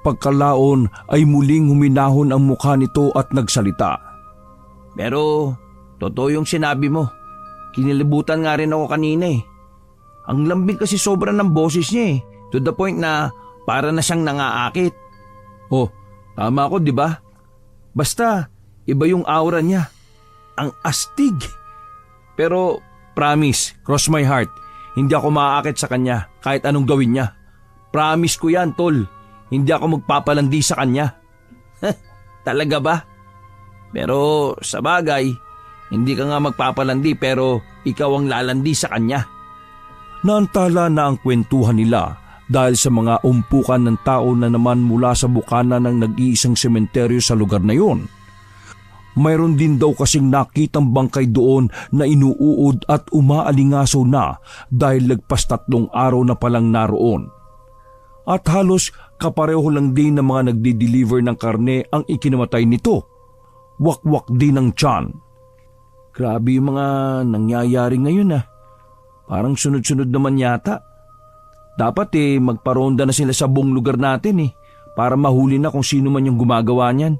Pagkalaon ay muling huminahon ang mukha nito at nagsalita. Pero totoo yung sinabi mo. Kinilibutan nga rin ako kanina Ang lambing kasi sobra ng boses niya To the point na para na siyang nangaakit. Oh, tama ako, di ba? Basta, iba yung aura niya. Ang astig. Pero, promise, cross my heart, hindi ako maaakit sa kanya kahit anong gawin niya. Promise ko yan, tol. Hindi ako magpapalandi sa kanya. Talaga ba? Pero sa bagay, hindi ka nga magpapalandi pero ikaw ang lalandi sa kanya. Naantala na ang kwentuhan nila dahil sa mga umpukan ng tao na naman mula sa bukana ng nag-iisang sementeryo sa lugar na yon. Mayroon din daw kasing nakitang bangkay doon na inuuod at umaalingaso na dahil lagpas 3 araw na palang naroon. At halos kapareho lang din ng mga nagdi-deliver ng karne ang ikinamatay nito. Wakwak din ang tiyan. Grabe yung mga nangyayari ngayon ah. Parang sunod-sunod naman yata. Dapat magparonda na sila sa buong lugar natin para mahuli na kung sino man yung gumagawa niyan.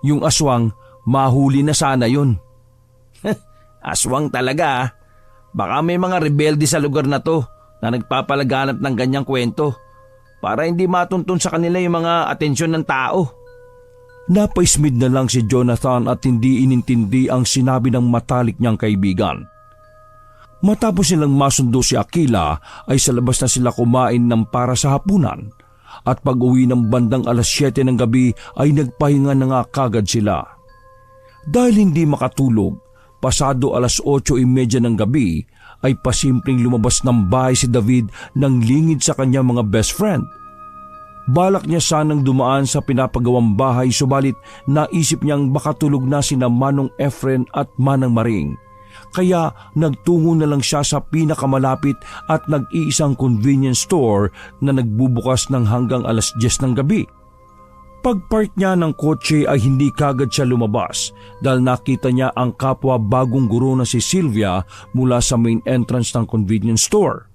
Yung aswang, mahuli na sana yun. Aswang talaga ah. Baka may mga rebelde sa lugar na to na nagpapalaganap ng ganyang kwento para hindi matuntun sa kanila yung mga atensyon ng tao. Napaismid na lang si Jonathan at hindi inintindi ang sinabi ng matalik niyang kaibigan. Matapos silang masundo si Akila ay sa labas na sila kumain ng para sa hapunan at pag-uwi ng bandang 7:00 ng gabi ay nagpahinga na nga kagad sila. Dahil hindi makatulog, pasado 8:30 ng gabi ay pasimpleng lumabas ng bahay si David nang lingid sa kanyang mga best friend. Balak niya sanang dumaan sa pinapagawang bahay subalit naisip niyang baka tulog na sina Manong Efren at Manang Maring. Kaya nagtungo na lang siya sa pinakamalapit at nag-iisang convenience store na nagbubukas ng hanggang 10:00 ng gabi. Pagpark niya ng kotse ay hindi kagad siya lumabas dahil nakita niya ang kapwa bagong guro na si Sylvia mula sa main entrance ng convenience store.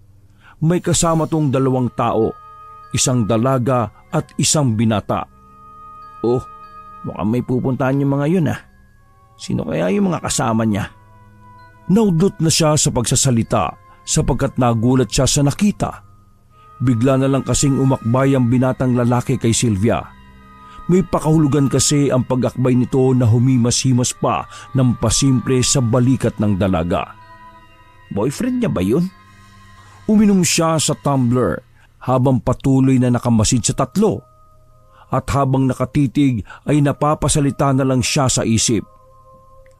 May kasama tong 2 tao, isang dalaga at isang binata. Oh, mukhang may pupuntahan yung mga yun ah. Sino kaya yung mga kasama niya? Naudot na siya sa pagsasalita sapagkat nagulat siya sa nakita. Bigla na lang kasing umakbay ang binatang lalaki kay Sylvia. May pakahulugan kasi ang pag-akbay nito na humimas-himas pa ng pasimple sa balikat ng dalaga. Boyfriend niya ba yun? Uminom siya sa tumbler habang patuloy na nakamasid sa 3. At habang nakatitig ay napapasalita na lang siya sa isip.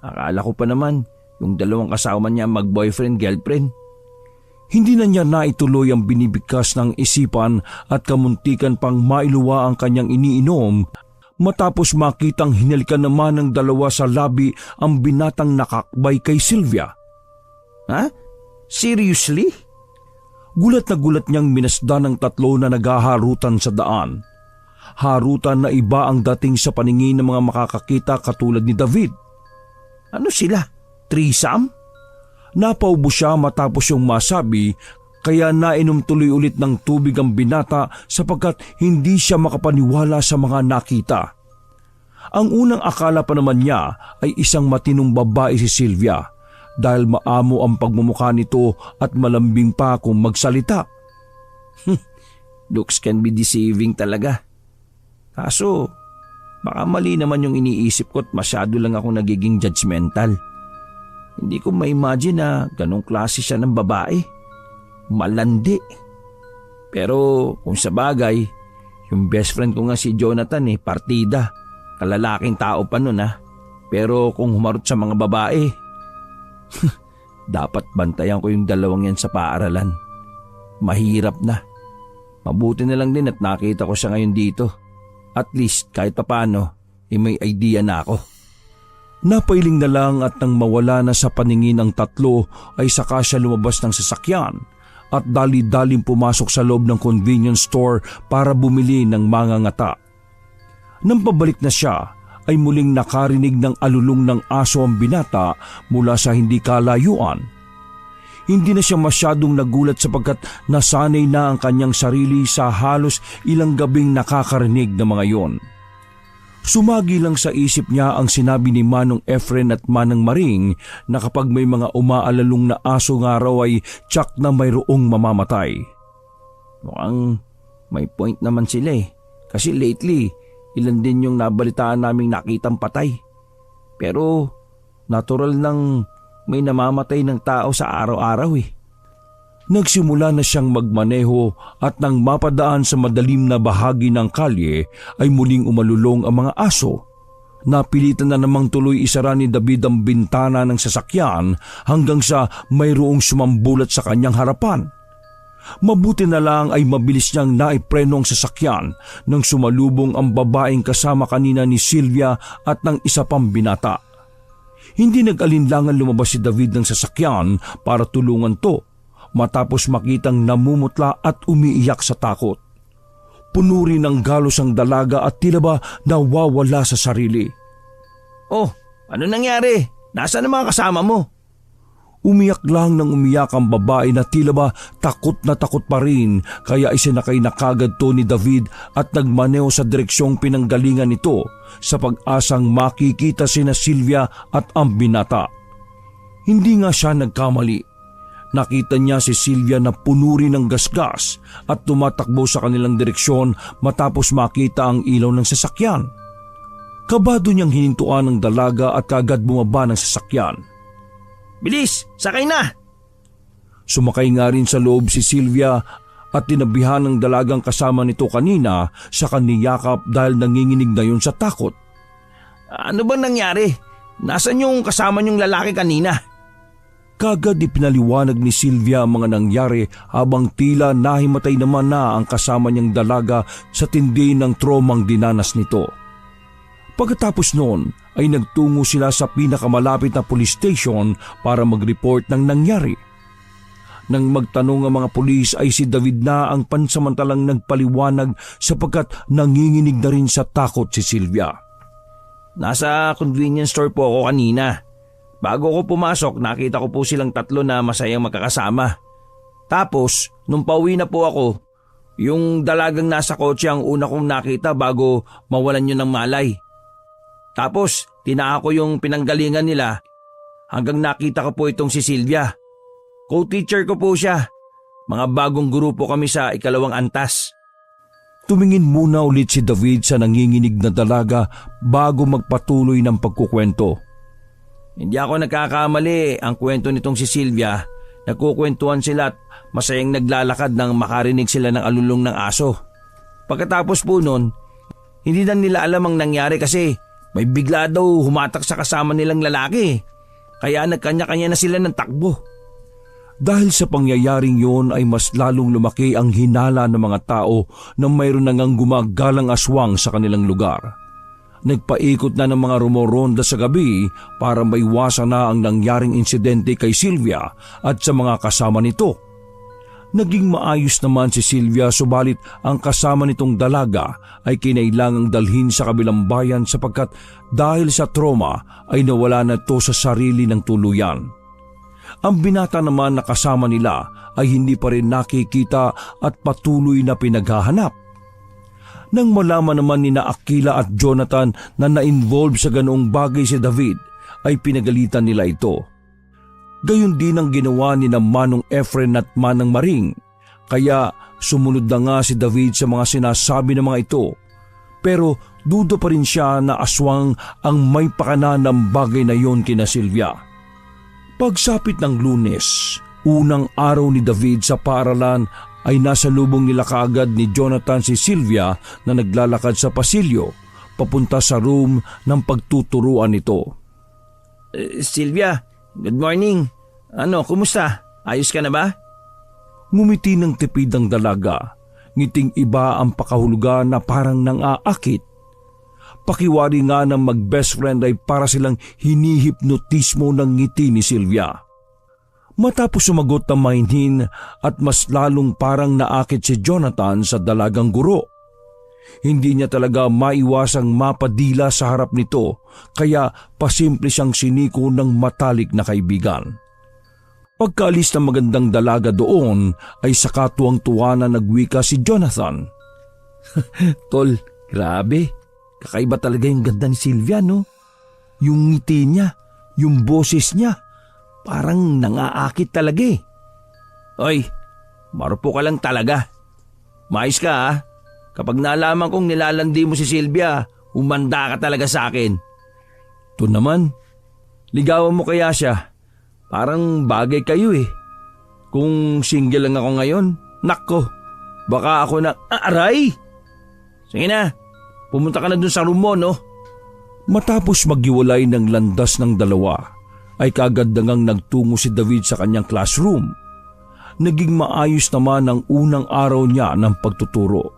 Akala ko pa naman yung 2 kasama niya mag-boyfriend-girlfriend. Hindi na niya naituloy ang binibigkas ng isipan at kamuntikan pang mailuwa ang kanyang iniinom matapos makitang hinalikan naman ng 2 sa labi ang binatang nakakbay kay Sylvia. Ha? Seriously? Gulat na gulat niyang minasdan ng 3 na naghaharutan sa daan. Harutan na iba ang dating sa paningin ng mga makakakita katulad ni David. Ano sila? Threesome? Napaubo siya matapos yung masabi kaya nainom tuloy ulit ng tubig ang binata sapagkat hindi siya makapaniwala sa mga nakita. Ang unang akala pa naman niya ay isang matinong babae si Sylvia dahil maamo ang pagmumukha nito at malambing pa kung magsalita. Looks can be deceiving talaga. Kaso, baka mali naman yung iniisip ko at masyado lang ako nagiging judgmental. Hindi ko ma-imagine na ganong klase siya ng babae. Malandi. Pero kung sa bagay, yung best friend ko nga si Jonathan partida. Kalalaking tao pa nun Pero kung humarot sa mga babae, dapat bantayan ko yung 2 yan sa paaralan. Mahirap na. Mabuti na lang din at nakita ko siya ngayon dito. At least kahit paano, may idea na ako. Napailing na lang at nang mawala na sa paningin ang 3 ay saka siya lumabas ng sasakyan at dali-daling pumasok sa loob ng convenience store para bumili ng mga ngata. Nang pabalik na siya ay muling nakarinig ng alulong ng aso ang binata mula sa hindi kalayuan. Hindi na siya masyadong nagulat sapagkat nasanay na ang kanyang sarili sa halos ilang gabing nakakarinig ng mga yon. Sumagi lang sa isip niya ang sinabi ni Manong Efren at Manang Maring na kapag may mga umaalalong na aso nga raw ay tsak na mayroong mamamatay. may point naman sila eh. Kasi lately, ilan din yung nabalitaan naming nakitang patay. Pero natural nang may namamatay ng tao sa araw-araw eh. Nagsimula na siyang magmaneho at nang mapadaan sa madalim na bahagi ng kalye ay muling umalulong ang mga aso. Napilitan na namang tuloy isara ni David ang bintana ng sasakyan hanggang sa mayroong sumambulat sa kanyang harapan. Mabuti na lang ay mabilis niyang naipreno ang sasakyan nang sumalubong ang babaeng kasama kanina ni Sylvia at ng isa pang binata. Hindi nag-alinlangan lumabas si David ng sasakyan para tulungan to matapos makitang namumutla at umiiyak sa takot. Puno rin ng galos ang dalaga at tila ba nawawala sa sarili. Oh, ano nangyari? Nasaan ang mga kasama mo? Umiyak lang ng umiyak ang babae na tila ba takot na takot pa rin kaya isinakay na kagad to ni David at nagmaneho sa direksyong pinanggalingan nito sa pag-asang makikita sina Sylvia at ang binata. Hindi nga siya nagkamali. Nakita niya si Sylvia na puno rin ng gasgas at tumatakbo sa kanilang direksyon matapos makita ang ilaw ng sasakyan. Kabado niyang hinintuan ng dalaga at kagad bumaba ng sasakyan. Bilis, sakay na! Sumakay nga rin sa loob si Sylvia at tinabihan ng dalagang kasama nito kanina sa kaniyakap dahil nanginginig na yun sa takot. Ano ba nangyari? Nasaan yung kasama niyong lalaki kanina? Kagad ipinaliwanag ni Sylvia ang mga nangyari habang tila nahimatay naman na ang kasama niyang dalaga sa tindi ng tromang dinanas nito. Pagkatapos noon ay nagtungo sila sa pinakamalapit na police station para mag-report ng nangyari. Nang magtanong ang mga pulis ay si David na ang pansamantalang nagpaliwanag sapagkat nanginginig na rin sa takot si Sylvia. Nasa convenience store po ako kanina. Bago ko pumasok, nakita ko po silang tatlo na masayang magkakasama. Tapos, nung pauwi na po ako, yung dalagang nasa kotse ang una kong nakita bago mawalan yun ng malay. Tapos, tinaka ko yung pinanggalingan nila hanggang nakita ko po itong si Sylvia. Co-teacher ko po siya. Mga bagong grupo kami sa 2nd antas. Tumingin muna ulit si David sa nanginginig na dalaga bago magpatuloy ng pagkukwento. Hindi ako nagkakamali, ang kwento nitong si Sylvia. Nagkukwentuhan sila at masayang naglalakad nang makarinig sila ng alulong ng aso. Pagkatapos po nun, hindi na nila alam ang nangyari kasi may bigla daw humatak sa kasama nilang lalaki. Kaya nagkanya-kanya na sila ng takbo. Dahil sa pangyayaring yon ay mas lalong lumaki ang hinala ng mga tao na mayroon na ngang gumagalang aswang sa kanilang lugar. Nagpaikot na ng mga rumoronda sa gabi para maiwasan na ang nangyaring insidente kay Sylvia at sa mga kasama nito. Naging maayos naman si Sylvia subalit ang kasama nitong dalaga ay kinailangang dalhin sa kabilang bayan sapagkat dahil sa trauma ay nawala na ito sa sarili ng tuluyan. Ang binata naman na kasama nila ay hindi pa rin nakikita at patuloy na pinaghahanap. Nang malaman naman ni na Aquila at Jonathan na na-involve sa ganoong bagay si David, ay pinagalitan nila ito. Gayon din ang ginawa ni na Manong Efren at Manang Maring, kaya sumunod na nga si David sa mga sinasabi ng mga ito. Pero duda pa rin siya na aswang ang may pakana ng bagay na yon kina Sylvia. Pagsapit ng Lunes, unang araw ni David sa paaralan, ay nasa lubong nila kaagad ni Jonathan si Sylvia na naglalakad sa pasilyo papunta sa room ng pagtuturuan nito. Sylvia, good morning. Ano, kumusta? Ayos ka na ba? Ngumiti ng tipid ang dalaga. Ngiting iba ang pakahulugan na parang nang-aakit. Pakiwari nga ng mag-best friend ay para silang hinihipnotismo ng ngiti ni Sylvia. Matapos sumagot ng mainhin at mas lalong parang naakit si Jonathan sa dalagang guro. Hindi niya talaga maiwasang mapadila sa harap nito kaya pasimple siyang siniko ng matalik na kaibigan. Pagkaalis ng magandang dalaga doon ay saka tuwang-tuwa na nagwika si Jonathan. Tol, grabe. Kakaiba talaga yung ganda ni Sylvia, no? Yung ngiti niya, yung boses niya. Parang nangaakit talaga eh. Oy, marupo ka lang talaga. Mais ka ha. Kapag nalaman kong nilalandi mo si Sylvia, umanda ka talaga sa akin. Ito naman, Ligawan mo kaya siya? Parang bagay kayo eh. Kung single lang ako ngayon, nako, baka ako na... Aray! Sige na, pumunta ka na dun sa room mo, no? matapos maghiwalay ng landas ng dalawa, ay kagad dangang nagtungo si David sa kanyang classroom. Naging maayos naman ang unang araw niya ng pagtuturo.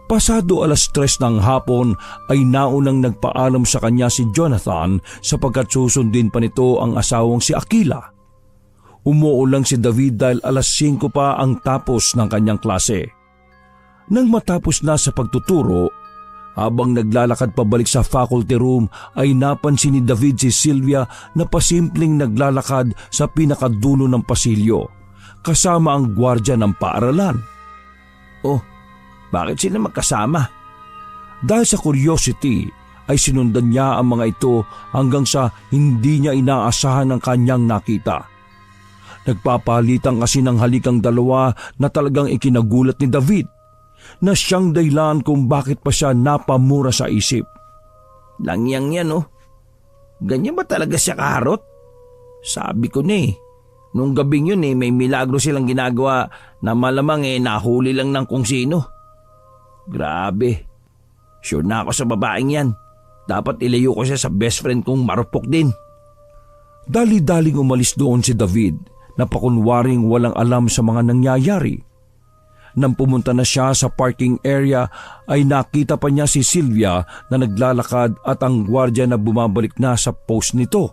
Pasado 3:00 ng hapon ay naunang nagpaalam sa kanya si Jonathan sapagkat susundin pa nito ang asawang si Akila. Umuulang si David dahil 5:00 pa ang tapos ng kanyang klase. Nang matapos na sa pagtuturo, habang naglalakad pabalik sa faculty room ay napansin ni David si Sylvia na pasimpleng naglalakad sa pinakadulo ng pasilyo kasama ang gwardya ng paaralan. Oh, bakit sila magkasama? Dahil sa curiosity ay sinundan niya ang mga ito hanggang sa hindi niya inaasahan ang kanyang nakita. Nagpapalitan kasi ng halikang dalawa na talagang ikinagulat ni David na siyang dahilan kung bakit pa siya napamura sa isip. Langyang yan oh. Ganyan ba talaga siya kaharot? Sabi ko na eh. Nung gabing yun may milagro silang ginagawa na malamang nahuli lang ng kung sino. Grabe. Sure na ako sa babaeng yan. Dapat ilayo ko siya sa best friend kong marupok din. Dali-daling umalis doon si David na pakunwaring walang alam sa mga nangyayari. Nang pumunta na siya sa parking area ay nakita pa niya si Sylvia na naglalakad at ang gwardya na bumabalik na sa post nito.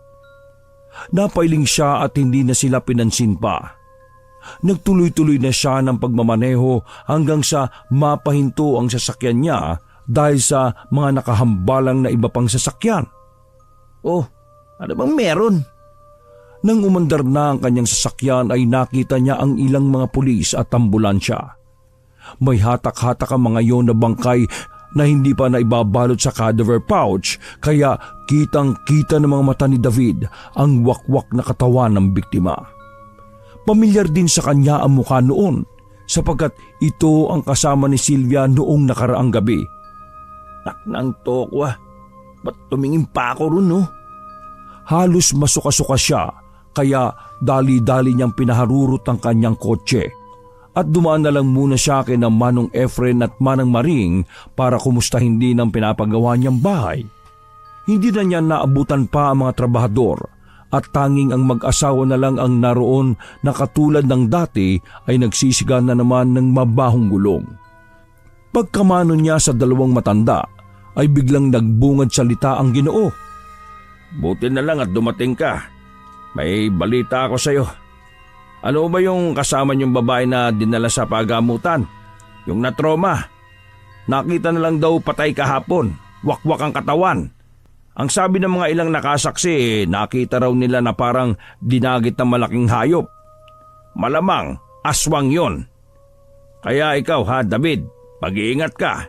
Napailing siya at hindi na sila pinansin pa. Nagtuloy-tuloy na siya ng pagmamaneho hanggang sa mapahinto ang sasakyan niya dahil sa mga nakahambalang na iba pang sasakyan. Oh, ano bang meron? Nang umandar na ang kanyang sasakyan ay nakita niya ang ilang mga pulis at ambulansya. May hatak-hatak ang mga yon na bangkay na hindi pa naibabalot sa cadaver pouch kaya kitang-kita ng mga mata ni David ang wakwak na katawan ng biktima. Pamilyar din sa kanya ang mukha noon sapagkat ito ang kasama ni Sylvia noong nakaraang gabi. Naknang tokwa, ba't tumingin pa ako ron no? Halos masuka-suka siya kaya dali-dali niyang pinaharurot ang kanyang kotse. At dumaan na lang muna siya kay na Manong Efren at Manang Maring para kumustahin din ang pinapagawa niyang bahay. Hindi na niya naabutan pa ang mga trabahador at tanging ang mag-asawa na lang ang naroon na katulad ng dati ay nagsisiga na naman ng mabahong gulong. Pagkamano niya sa dalawang matanda ay biglang nagbungad salita ang Ginoo. Buti na lang at dumating ka. May balita ako sa'yo. Ano ba yung kasama niyong babae na dinala sa pagamutan? Yung natroma. Nakita na lang daw patay kahapon. Wakwak ang katawan. Ang sabi ng mga ilang nakasaksi, nakita raw nila na parang dinagit ng malaking hayop. Malamang aswang yon. Kaya ikaw ha, David, mag-iingat ka.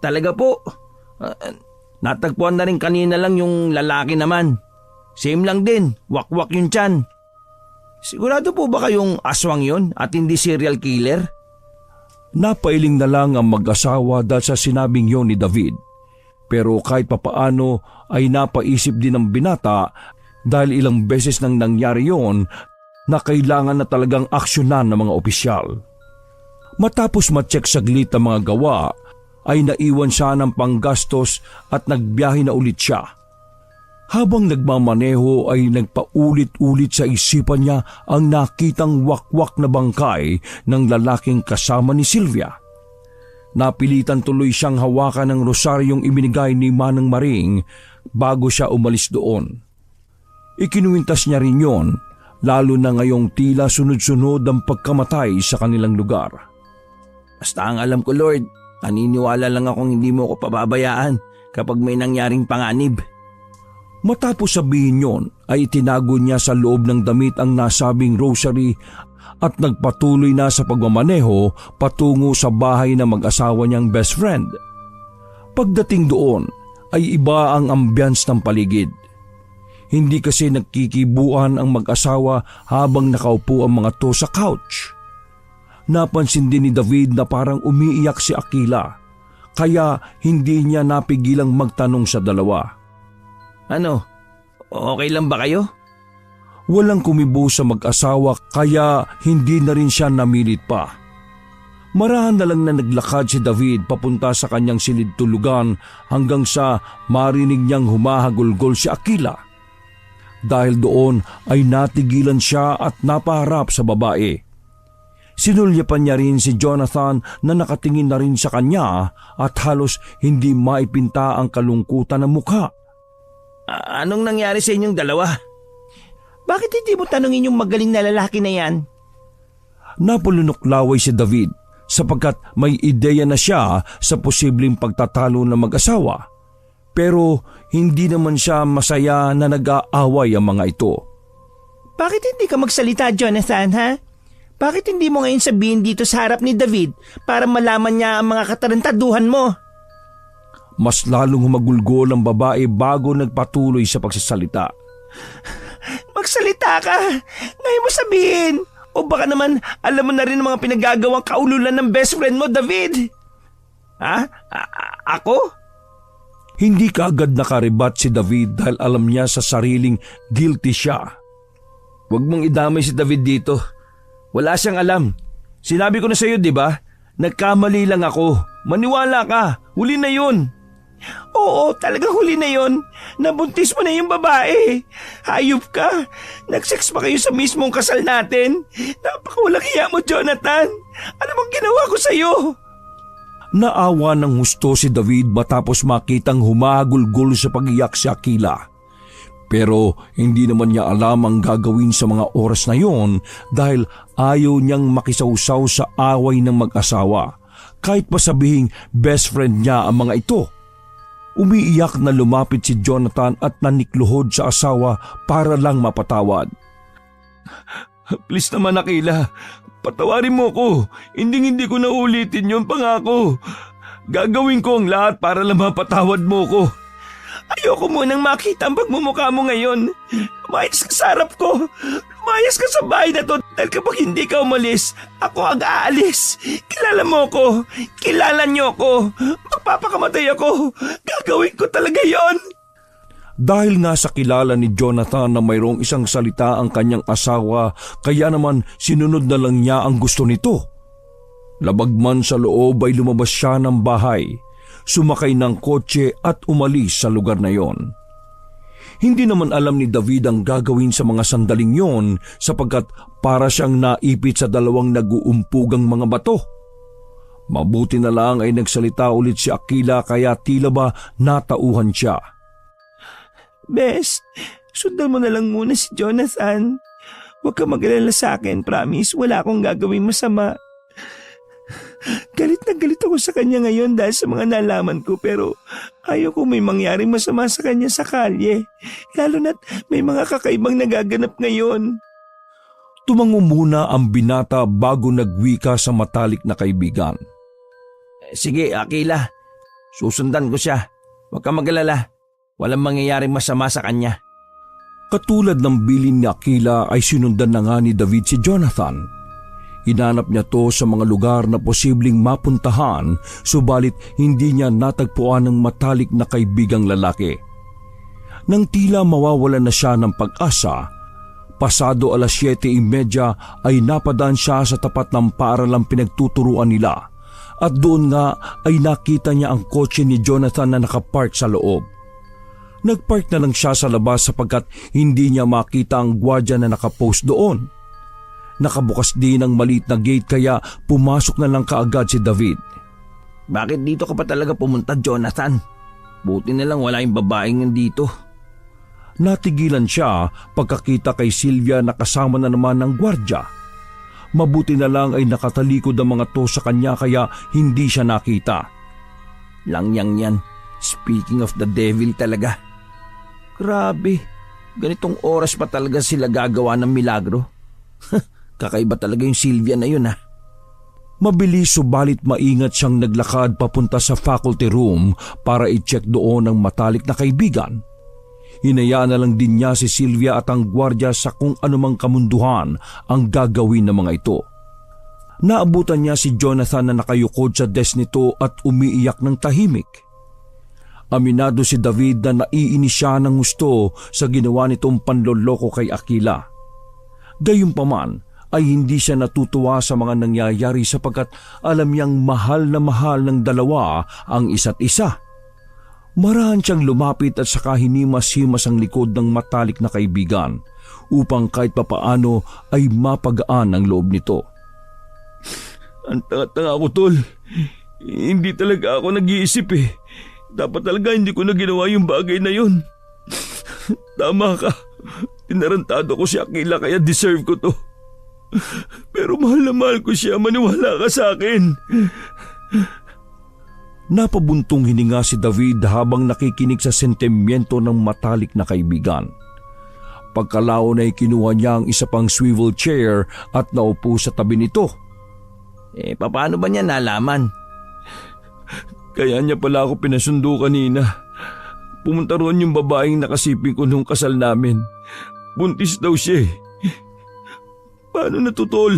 Talaga po. Natagpuan na rin kanina lang yung lalaki naman. Same lang din, wakwak yung tiyan. Sigurado po ba kayong aswang yon at hindi serial killer? Napailing na lang ang mag-asawa dahil sa sinabing yon ni David. Pero kahit papaano ay napaisip din ng binata dahil ilang beses nang nangyari yon na kailangan na talagang aksyonan ng mga opisyal. Matapos ma-check saglit ang mga gawa ay naiwan siya ng panggastos at nagbiyahe na ulit siya. Habang nagmamaneho ay nagpaulit-ulit sa isipan niya ang nakitang wakwak na bangkay ng lalaking kasama ni Sylvia. Napilitan tuloy siyang hawakan ng rosaryong ibinigay ni Manang Maring bago siya umalis doon. Ikinuwintas niya rin yon, lalo na ngayong tila sunod-sunod ang pagkamatay sa kanilang lugar. Basta ang alam ko, Lord, naniniwala lang akong hindi mo ko pababayaan kapag may nangyaring panganib. Matapos sabihin yon ay itinago niya sa loob ng damit ang nasabing rosary at nagpatuloy na sa pagmamaneho patungo sa bahay ng mag-asawa niyang best friend. Pagdating doon ay iba ang ambience ng paligid. Hindi kasi nagkikibuan ang mag-asawa habang nakaupo ang mga to sa couch. Napansin din ni David na parang umiiyak si Akila, kaya hindi niya napigilang magtanong sa dalawa. Ano? Okay lang ba kayo? Walang kumibo sa mag-asawa kaya hindi na rin siya namilit pa. Marahan na lang na naglakad si David papunta sa kanyang silid tulugan hanggang sa marinig niyang humahagulgol si Akila. Dahil doon ay natigilan siya at napaharap sa babae. Sinulyapan niya rin si Jonathan na nakatingin na rin sa kanya at halos hindi maipinta ang kalungkutan ng mukha. Anong nangyari sa inyong dalawa? Bakit hindi mo tanungin yung magaling na lalaki na yan? Napulunuklaway si David sapagkat may ideya na siya sa posibleng pagtatalo ng mag-asawa. Pero hindi naman siya masaya na nag-aaway ang mga ito. Bakit hindi ka magsalita, Jonathan, ha? Bakit hindi mo ngayon sabihin dito sa harap ni David para malaman niya ang mga katarantaduhan mo? Mas lalong humagulgol ang babae bago nagpatuloy sa pagsasalita. Magsalita ka! Ngayon mo sabihin! O baka naman alam mo na rin ang mga pinagagawang kaululan ng best friend mo, David! Ha? Ako? Hindi kaagad nakaribat si David dahil alam niya sa sariling guilty siya. Huwag mong idamay si David dito. Wala siyang alam. Sinabi ko na sa iyo, di ba? Nagkamali lang ako. Maniwala ka. Huli na yun. Oo, talagang huli na yon. Nabuntis mo na yung babae. Hayop ka. Nag-sex pa kayo sa mismong kasal natin. Napakawalang hiya mo, Jonathan. Ano bang ginawa ko sa'yo? Naawa ng husto si David matapos makitang humagulgol sa pag-iyak si Akila. Pero hindi naman niya alam ang gagawin sa mga oras na yon dahil ayaw niyang makisawsaw sa away ng mag-asawa. Kahit pa sabihing best friend niya ang mga ito. Umiiyak na lumapit si Jonathan at nanikluhod sa asawa para lang mapatawad. Please naman, Akila. Patawarin mo ko. Hindi ko na ulitin yun, pangako. Gagawin ko ang lahat para lang mapatawad mo ko. Ayoko munang makita ang pagmumukha mo ngayon. Lumayas ka sa harap ko. Lumayas ka sa bahay na to dahil kapag hindi ka umalis, ako ang aalis. Kilala mo ko. Kilala niyo ko. Magpapakamatay ako. Gagawin ko talaga yon. Dahil nga sa kilala ni Jonathan na mayroong isang salita ang kanyang asawa, kaya naman sinunod na lang niya ang gusto nito. Labag man sa loob ay lumabas siya ng bahay, sumakay ng kotse at umalis sa lugar na yon. Hindi naman alam ni David ang gagawin sa mga sandaling yon sapagkat para siyang naipit sa dalawang nag-uumpugang mga bato. Mabuti na lang ay nagsalita ulit si Akila kaya tila ba natauhan siya. Bes, sundan mo na lang muna si Jonathan. Huwag ka mag-alala sa akin, promise. Wala akong gagawin masama. Galit na galit ako sa kanya ngayon dahil sa mga nalaman ko pero ayaw ko may mangyaring masama sa kanya sa kalye. Lalo na't may mga kakaibang nagaganap ngayon. Tumango muna ang binata bago nagwika sa matalik na kaibigan. Sige, Akila. Susundan ko siya. Huwag ka mag-alala. Walang mangyayaring masama sa kanya. Katulad ng bilin ni Akila ay sinundan na nga ni David si Jonathan. Hinanap niya to sa mga lugar na posibleng mapuntahan subalit hindi niya natagpuan ng matalik na kaibigang lalaki. Nang tila mawawalan na siya ng pag-asa, pasado 7:30 ay napadaan siya sa tapat ng paaralang pinagtuturuan nila at doon nga ay nakita niya ang kotse ni Jonathan na nakapark sa loob. Nagpark na lang siya sa labas sapagkat hindi niya makita ang gwardiya na nakapost doon. Nakabukas din ang maliit na gate kaya pumasok na lang kaagad si David. Bakit dito ka pa talaga pumunta, Jonathan? Buti na lang wala yung babaeng nandito. Natigilan siya pagkakita kay Sylvia na kasama na naman ng gwardiya. Mabuti na lang ay nakatalikod ang mga to sa kanya kaya hindi siya nakita. Langyang yan. Speaking of the devil talaga. Grabe, ganitong oras pa talaga sila gagawa ng milagro. Kakaiba talaga yung Sylvia na yun ha. Mabilis subalit maingat siyang naglakad papunta sa faculty room para i-check doon ang matalik na kaibigan. Hinayaan na lang din niya si Sylvia at ang gwardiya sa kung anumang kamunduhan ang gagawin ng mga ito. Naabutan niya si Jonathan na nakayukod sa desk nito at umiiyak ng tahimik. Aminado si David na naiinis siya ng gusto sa ginawa nitong panloloko kay Akila. Gayunpaman ay hindi siya natutuwa sa mga nangyayari sapagkat alam niyang mahal ng dalawa ang isa't isa. Marahan siyang lumapit at saka hinimas-himas ang likod ng matalik na kaibigan upang kahit papaano ay mapagaan ang loob nito. Ang tanga-tanga ko, tol. Hindi talaga ako nag-iisip eh. Dapat talaga hindi ko na ginawa yung bagay na yun. Tama ka. Tinarantado ko si Akila kaya deserve ko to. Pero mahal na mahal ko siya, maniwala ka sa akin. Napabuntong hininga si David habang nakikinig sa sentimyento ng matalik na kaibigan. Pagkalaon ay kinuha niya ang isa pang swivel chair at naupo sa tabi nito. Paano ba niya nalaman? Kaya niya pala ako pinasundo kanina. Pumunta roon yung babaeng nakasiping ko nung kasal namin. Buntis daw siya eh. Paano na to, tol?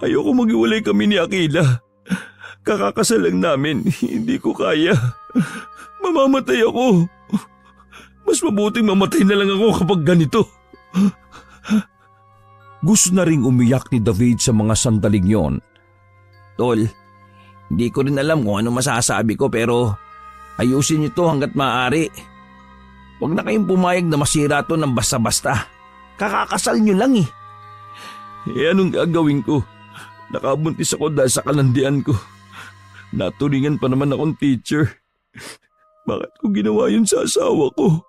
Ayoko maghiwalay kami ni Akila. Kakakasal lang namin, hindi ko kaya. Mamamatay ako. Mas mabuting mamatay na lang ako kapag ganito. Gusto na ring umiyak ni David sa mga sandaling yon. Tol, hindi ko rin alam kung ano masasabi ko pero ayusin niyo to hanggat maaari. Huwag na kayong pumayag na masira to ng basta-basta. Kakakasal niyo lang eh. Anong gagawin ko? Nakabuntis ako dahil sa kalandian ko. Naturingan pa naman akong teacher. Bakit ko ginawa yun sa asawa ko?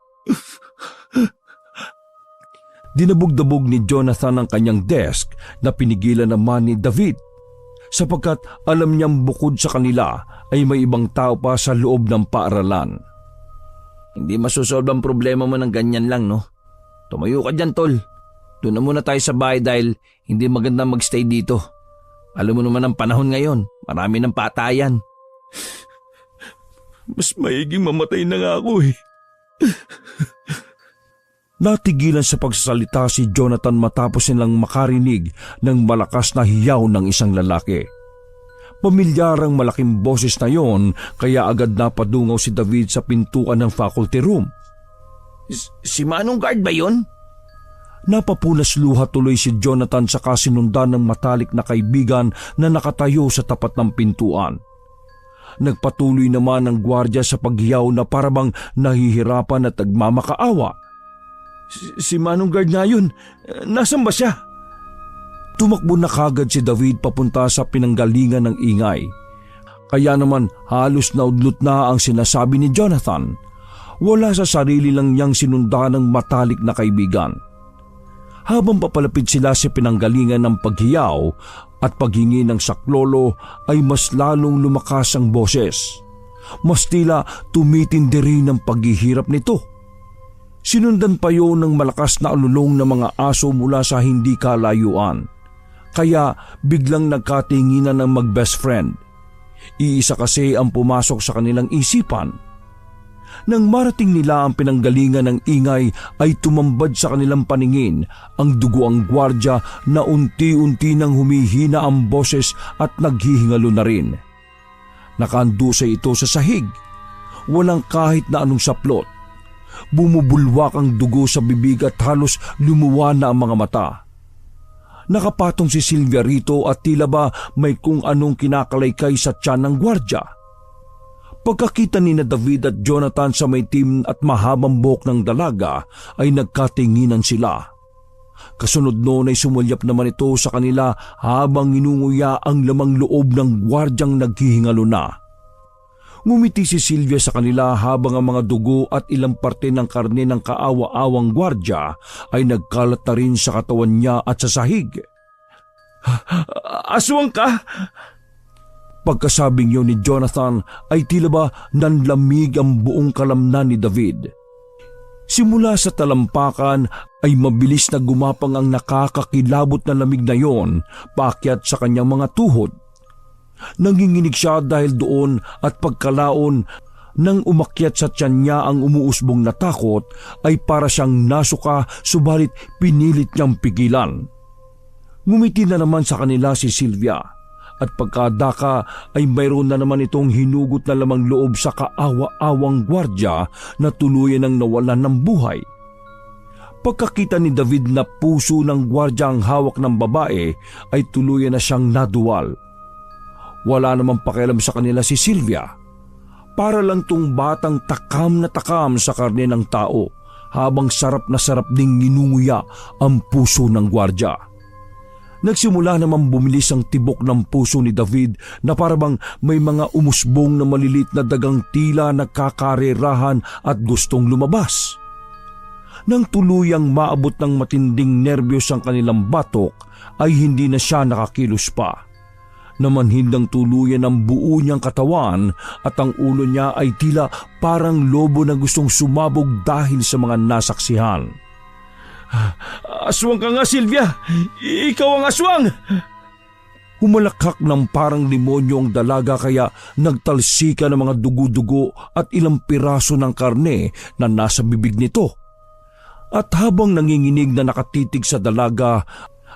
Dinabog-dabog ni Jonathan ang kanyang desk na pinigilan naman ni David sapagkat alam niyang bukod sa kanila ay may ibang tao pa sa loob ng paaralan. Hindi masusolve ang problema mo ng ganyan lang, no? Tumayo ka dyan, tol. Doon na muna tayo sa bahay dahil hindi maganda magstay dito. Alam mo naman ang panahon ngayon, marami ng patayan. Mas maiging mamatay na nga ako eh. Natigilan sa pagsasalita si Jonathan matapos nilang makarinig ng malakas na hiyaw ng isang lalaki. Pamilyarang malaking boses na yon kaya agad napadungaw si David sa pintuan ng faculty room. Si Manong Guard ba yon? Napapunas luha tuloy si Jonathan sa kasinundan ng matalik na kaibigan na nakatayo sa tapat ng pintuan. Nagpatuloy naman ang gwardya sa paghiyaw na parabang nahihirapan at nagmamakaawa. Si Manong Guard nga yun. Nasaan ba siya? Tumakbo na kagad si David papunta sa pinanggalingan ng ingay. Kaya naman halos naudlot na ang sinasabi ni Jonathan. Wala sa sarili lang niyang sinundan ng matalik na kaibigan. Habang papalapit sila sa pinanggalingan ng paghiyaw at paghingi ng saklolo ay mas lalong lumakas ang boses. Mas tila tumitindi rin ang paghihirap nito. Sinundan pa yun ng malakas na alulong ng mga aso mula sa hindi kalayuan. Kaya biglang nagkatinginan ng mag-best friend. Iisa kasi ang pumasok sa kanilang isipan. Nang marating nila ang pinanggalingan ng ingay ay tumambad sa kanilang paningin ang duguang gwardya na unti-unti nang humihina ang boses at naghihingalo na rin. Nakaandusay ito sa sahig. Walang kahit na anong saplot. Bumubulwak ang dugo sa bibig at halos lumuwa na ang mga mata. Nakapatong si Sylvia rito at tila ba may kung anong kinakalaykay sa tiyan ng gwardya. Pagkakita ni na David at Jonathan sa may team at mahabang buhok ng dalaga ay nagkatinginan sila. Kasunod noon ay sumulyap naman ito sa kanila habang inunguya ang lamang loob ng gwardyang naghihingalo na. Ngumiti si Sylvia sa kanila habang ang mga dugo at ilang parte ng karne ng kaawa-awang gwardya ay nagkalat na rin sa katawan niya at sa sahig. Aswang ka? Pagkasabing yun ni Jonathan ay tila ba nanlamig ang buong kalamnan ni David. Simula sa talampakan ay mabilis na gumapang ang nakakakilabot na lamig na yon paakyat sa kanyang mga tuhod. Nanginginig siya dahil doon at pagkalaon nang umakyat sa tiyan niya ang umuusbong na takot ay para siyang nasuka subalit pinilit niyang pigilan. Ngumiti na naman sa kanila si Sylvia at pagkadaka ay mayroon na naman itong hinugot na lamang loob sa kaawa-awang gwardya na tuluyan ng nawalan ng buhay. Pagkakita ni David na puso ng gwardya ang hawak ng babae ay tuluyan na siyang naduwal. Wala namang pakialam sa kanila si Sylvia. Para lang tong batang takam na takam sa karne ng tao habang sarap na sarap ding ninunguya ang puso ng gwardya. Nagsimula naman bumilis ang tibok ng puso ni David na parabang may mga umusbong na malilit na dagang tila nagkakarerahan at gustong lumabas. Nang tuluyang maabot ng matinding nerbiyos ang kanilang batok ay hindi na siya nakakilos pa. Namanhid ng tuluyan ang buo niyang katawan at ang ulo niya ay tila parang lobo na gustong sumabog dahil sa mga nasaksihan. "Aswang ka nga, Sylvia! Ikaw ang aswang!" Humalakak ng parang demonyo ang dalaga kaya nagtalsika ng mga dugo-dugo at ilang piraso ng karne na nasa bibig nito. At habang nanginginig na nakatitig sa dalaga,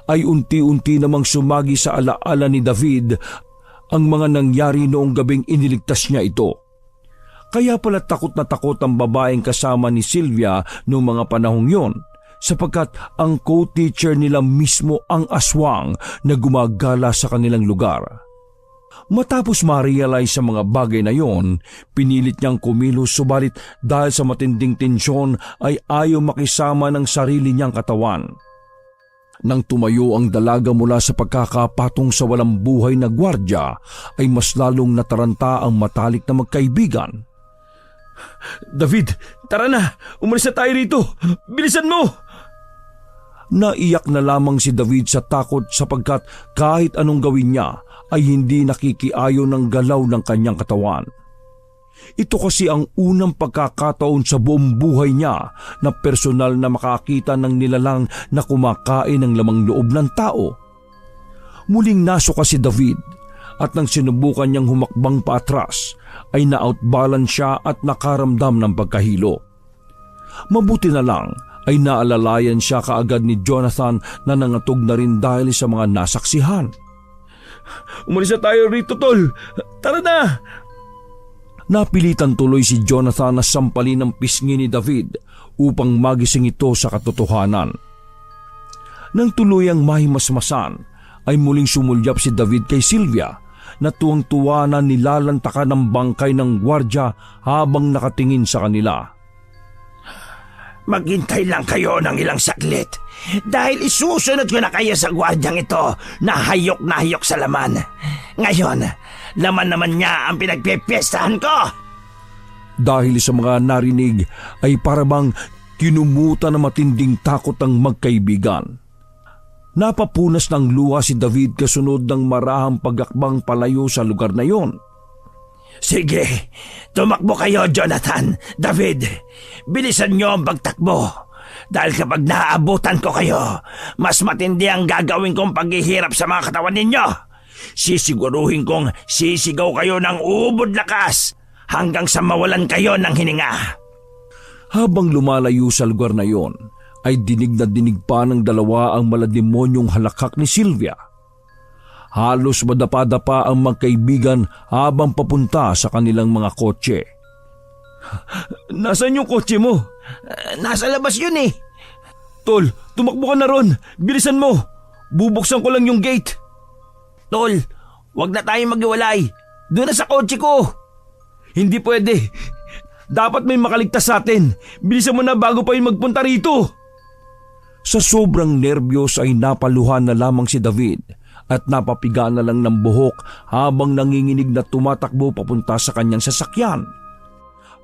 ay unti-unti namang sumagi sa alaala ni David ang mga nangyari noong gabing iniligtas niya ito. Kaya pala takot na takot ang babaeng kasama ni Sylvia noong mga panahong yon, sapagkat ang co-teacher nila mismo ang aswang na gumagala sa kanilang lugar. Matapos ma-realize sa mga bagay na yon, pinilit niyang kumilos subalit dahil sa matinding tensyon ay ayaw makisama ng sarili niyang katawan. Nang tumayo ang dalaga mula sa pagkakapatong sa walang buhay na gwardya, ay mas lalong nataranta ang matalik na magkaibigan. "David, tara na! Umalis na tayo rito! Bilisan mo!" Naiyak na lamang si David sa takot sapagkat kahit anong gawin niya ay hindi nakikiayon ng galaw ng kanyang katawan. Ito kasi ang unang pagkakataon sa buong buhay niya na personal na makakita ng nilalang na kumakain ng lamang loob ng tao. Muling nasuka si David at nang sinubukan niyang humakbang paatras ay na-outbalance siya at nakaramdam ng pagkahilo. Mabuti na lang ay naalalayan siya kaagad ni Jonathan na nangatog na rin dahil sa mga nasaksihan. "Umalis na tayo rito, tol! Tara na!" Napilitan tuloy si Jonathan na sampalin ang pisngi ni David upang magising ito sa katotohanan. Nang tuluyang mahimasmasan ay muling sumulyap si David kay Sylvia na tuwang-tuwa na nilalantakan ng bangkay ng gwardya habang nakatingin sa kanila. "Maghintay lang kayo ng ilang saglit dahil isusunod ko na kayo sa gwardyang ito na hayok sa laman. Ngayon, laman naman niya ang pinagpipiestahan ko." Dahil sa mga narinig ay parabang kinumuta na matinding takot ang magkaibigan. Napapunas ng luha si David kasunod ng marahang pagakbang palayo sa lugar na yon. "Sige, tumakbo kayo, Jonathan, David. Bilisan niyo ang pagtakbo. Dahil kapag naaabutan ko kayo, mas matindi ang gagawin kong paghihirap sa mga katawan ninyo. Sisiguruhin kong sisigaw kayo ng ubod lakas hanggang sa mawalan kayo ng hininga." Habang lumalayo sa lugar na yon, ay dinig na dinig pa ng dalawa ang malademonyong halakak ni Sylvia. Halos madapa-dapa ang magkaibigan habang papunta sa kanilang mga kotse. "Nasaan yung kotse mo?" Nasa labas yun eh." "Tol, tumakbo ka na ron! Bilisan mo! Bubuksan ko lang yung gate!" "Tol, wag na tayong maghiwalay. Doon na sa kotse ko." "Hindi pwede! Dapat may makaligtas sa atin! Bilisan mo na bago pa yung magpunta rito!" Sa sobrang nerbiyos ay napaluhan na lamang si David at napapiga na lang ng buhok habang nanginginig na tumatakbo papunta sa kanyang sasakyan.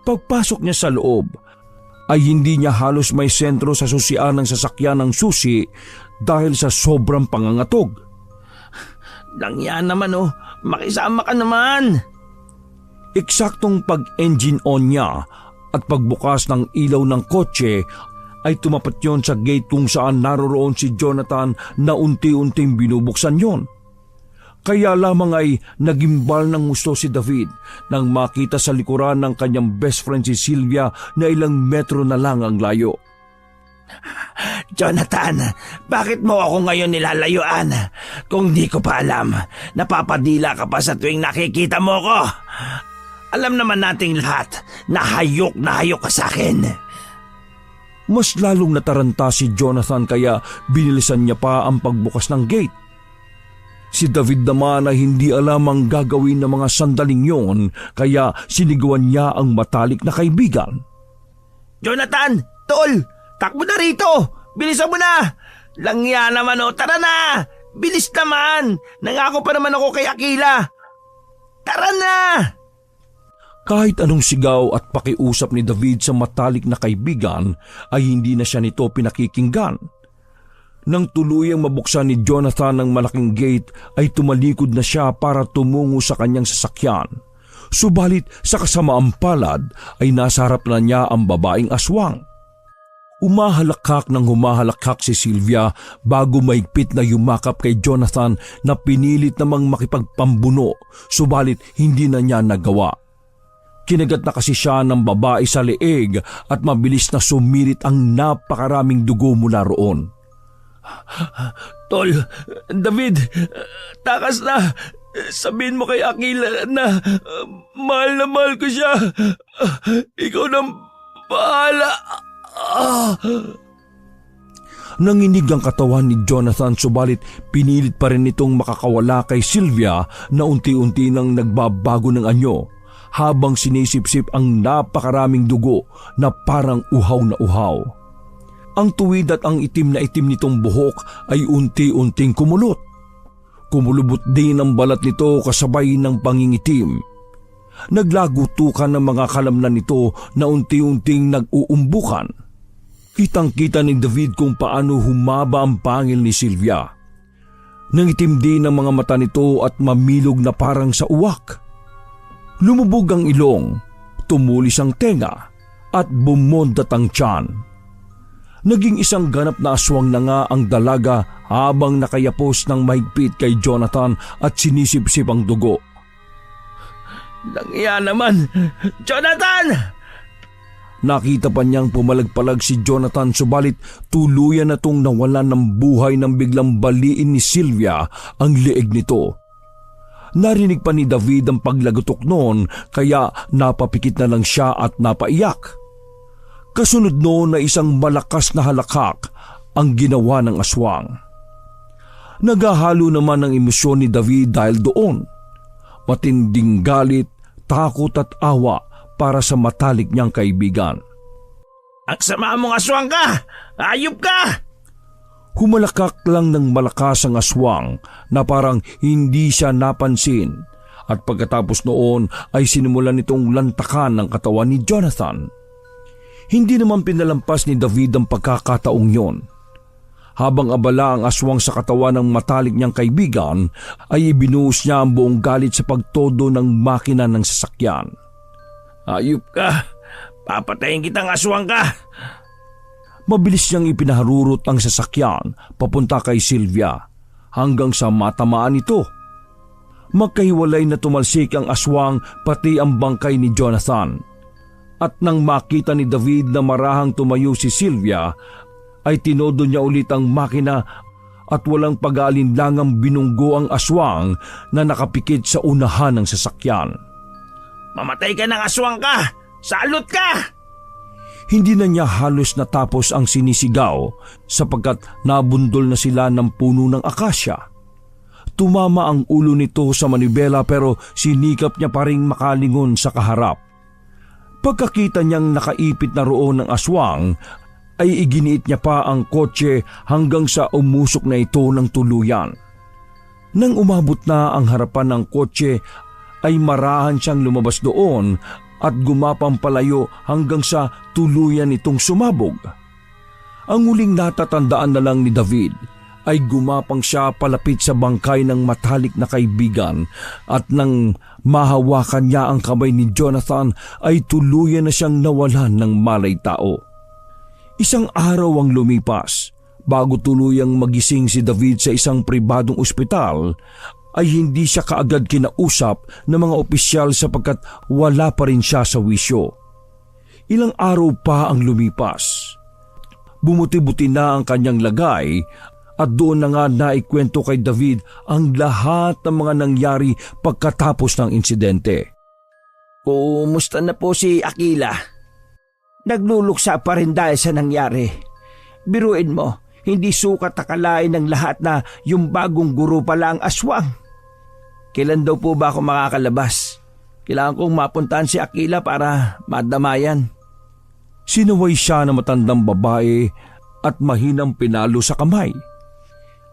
Pagpasok niya sa loob, ay hindi niya halos may sentro sa susian ng sasakyan ng susi dahil sa sobrang pangangatog. "Langya naman oh, makisama ka naman." Eksaktong pag-engine on niya at pagbukas ng ilaw ng kotse ay tumapat yon sa gate kung saan naroroon si Jonathan na unti-unting binubuksan yon. Kaya lamang ay nagimbal ng gusto si David nang makita sa likuran ng kanyang best friend si Sylvia na ilang metro na lang ang layo. Jonathan, bakit mo ako ngayon nilalayuan? Kung di ko pa alam, napapadila ka pa sa tuwing nakikita mo ko. Alam naman nating lahat na hayok ka sa akin. Mas lalong nataranta si Jonathan kaya binilisan niya pa ang pagbukas ng gate. Si David naman ay hindi alam ang gagawin ng mga sandaling yon kaya sinigawan niya ang matalik na kaibigan. Jonathan! Tol! Takbo na rito! Bilisan mo na! Langya naman tara na! Bilis naman! Nangako pa naman ako kay Akila! Tara na! Kahit anong sigaw at pakiusap ni David sa matalik na kaibigan ay hindi na siya nito pinakikinggan. Nang tuluyang mabuksan ni Jonathan ang malaking gate ay tumalikod na siya para tumungo sa kanyang sasakyan. Subalit sa kasamaang palad ay nasa harap na niya ang babaeng aswang. Humahalakhak ng humahalakhak si Sylvia bago maigpit na yumakap kay Jonathan na pinilit namang makipagpambuno, subalit hindi na niya nagawa. Kinagat na kasi siya ng babae sa leeg at mabilis na sumirit ang napakaraming dugo mula roon. Tol, David, takas na. Sabihin mo kay Akila na mahal ko siya. Ikaw nang bahala. Nanginig ang katawan ni Jonathan subalit pinilit pa rin itong makakawala kay Sylvia na unti-unti nang nagbabago ng anyo habang sinisipsip ang napakaraming dugo na parang uhaw na uhaw. Ang tuwid at ang itim na itim nitong buhok ay unti-unting kumulot. Kumulubot din ang balat nito kasabay ng pangingitim. Naglagutukan ng mga kalamnan nito na unti-unting nag-uumbukan. Kitang-kita ni David kung paano humaba ang pangil ni Sylvia. Nangitim din ang mga mata nito at mamilog na parang sa uwak. Lumubog ang ilong, tumulis ang tenga at bumondat ang tiyan. Naging isang ganap na aswang na nga ang dalaga habang nakayapos ng mahigpit kay Jonathan at sinisipsip ang dugo. Langya naman! Jonathan! Nakita pa niyang pumalagpalag si Jonathan subalit tuluyan na tong nawalan ng buhay nang biglang baliin ni Sylvia ang leeg nito. Narinig pa ni David ang paglagutok noon kaya napapikit na lang siya at napaiyak. Kasunod noon na isang malakas na halakhak ang ginawa ng aswang. Naghahalo naman ng emosyon ni David dahil doon. Matinding galit, takot at awa para sa matalik niyang kaibigan. Ang sama mong aswang ka! Ayop ka! Humalakak lang ng malakas ang aswang na parang hindi siya napansin at pagkatapos noon ay sinimulan nitong lantakan ng katawan ni Jonathan. Hindi naman pinalampas ni David ang pagkakataong yon. Habang abala ang aswang sa katawan ng matalik niyang kaibigan ay ibinuhos niya ang buong galit sa pagtodo ng makina ng sasakyan. Ayop ka! Papatayin kitang aswang ka! Mabilis niyang ipinaharurot ang sasakyan papunta kay Sylvia hanggang sa matamaan ito. Magkahiwalay na tumalsik ang aswang pati ang bangkay ni Jonathan. At nang makita ni David na marahang tumayo si Sylvia, ay tinodo niya ulit ang makina at walang pag-aalinlangang binunggo ang aswang na nakapikit sa unahan ng sasakyan. Mamatay ka ng aswang ka! Salot ka! Hindi na niya halos natapos ang sinisigaw sapagkat nabundol na sila ng puno ng akasya. Tumama ang ulo nito sa manibela pero sinikap niya pa ring makalingon sa kaharap. Pagkakita niyang nakaipit na roon ng aswang, ay iginiit niya pa ang kotse hanggang sa umusok na ito ng tuluyan. Nang umabot na ang harapan ng kotse, ay marahan siyang lumabas doon at gumapang palayo hanggang sa tuluyan itong sumabog. Ang huling natatandaan na lang ni David ay gumapang siya palapit sa bangkay ng matalik na kaibigan at nang mahawakan niya ang kamay ni Jonathan ay tuluyan na siyang nawalan ng malay tao. Isang araw ang lumipas bago tuluyang magising si David sa isang pribadong ospital ay hindi siya kaagad kinausap ng mga opisyal sapagkat wala pa rin siya sa wisyo. Ilang araw pa ang lumipas. Bumuti-buti na ang kanyang lagay at doon na nga naikwento kay David ang lahat ng mga nangyari pagkatapos ng insidente. Kumusta na po si Akila? Nagluluksa pa rin dahil sa nangyari. Biruin mo, hindi sukat akalain ng lahat na yung bagong guro pala ang aswang. Kailan daw po ba ako makakalabas? Kailangan kong mapuntahan si Akila para madamayan. Sinaway siya ng matandang babae at mahinang pinalo sa kamay.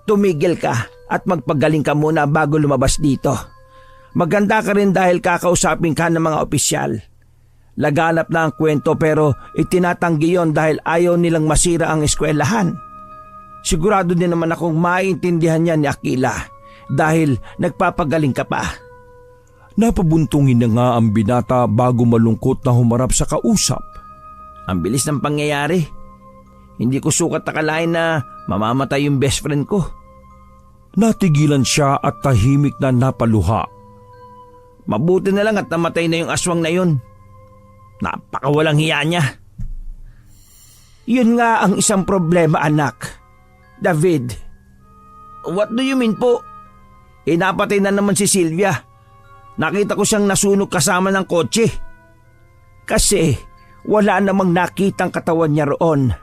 Tumigil ka at magpagaling ka muna bago lumabas dito. Maganda ka rin dahil kakausapin ka ng mga opisyal. Laganap na ang kwento pero itinatanggi yon dahil ayaw nilang masira ang eskwelahan. Sigurado din naman akong maintindihan niya ni Akila dahil nagpapagaling ka pa. Napabuntungin na nga ang binata bago malungkot na humarap sa kausap. Ang bilis ng pangyayari. Hindi ko sukat akalain na mamamatay yung best friend ko. Natigilan siya at tahimik na napaluha. Mabuti na lang at namatay na yung aswang na yun. Napakawalang hiya niya. Yun nga ang isang problema, anak. David. What do you mean po? Napatay na naman si Sylvia. Nakita ko siyang nasunog kasama ng kotse. Kasi wala namang nakitang katawan niya roon.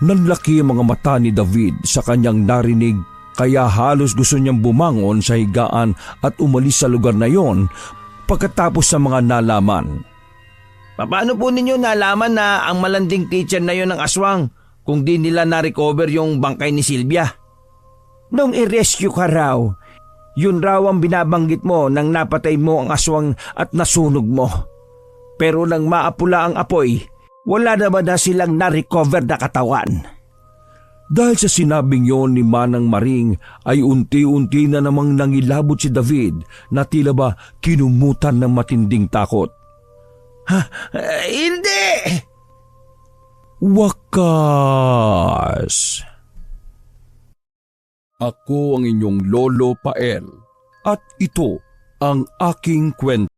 Nanlaki ang mga mata ni David sa kanyang narinig kaya halos gusto niyang bumangon sa higaan at umalis sa lugar na yon pagkatapos sa mga nalaman. Paano po ninyo nalaman na ang malanding teacher na yon ng aswang kung di nila na-recover yung bangkay ni Sylvia? Nung i-rescue ka raw, yun raw ang binabanggit mo nang napatay mo ang aswang at nasunog mo. Pero nang maapula ang apoy, wala naman na silang na-recover na katawan. Dahil sa sinabing yon ni Manang Maring ay unti-unti na namang nangilabot si David na tila ba kinumutan ng matinding takot. Hindi! Wakas! Ako ang inyong Lolo Pael at ito ang aking kwento.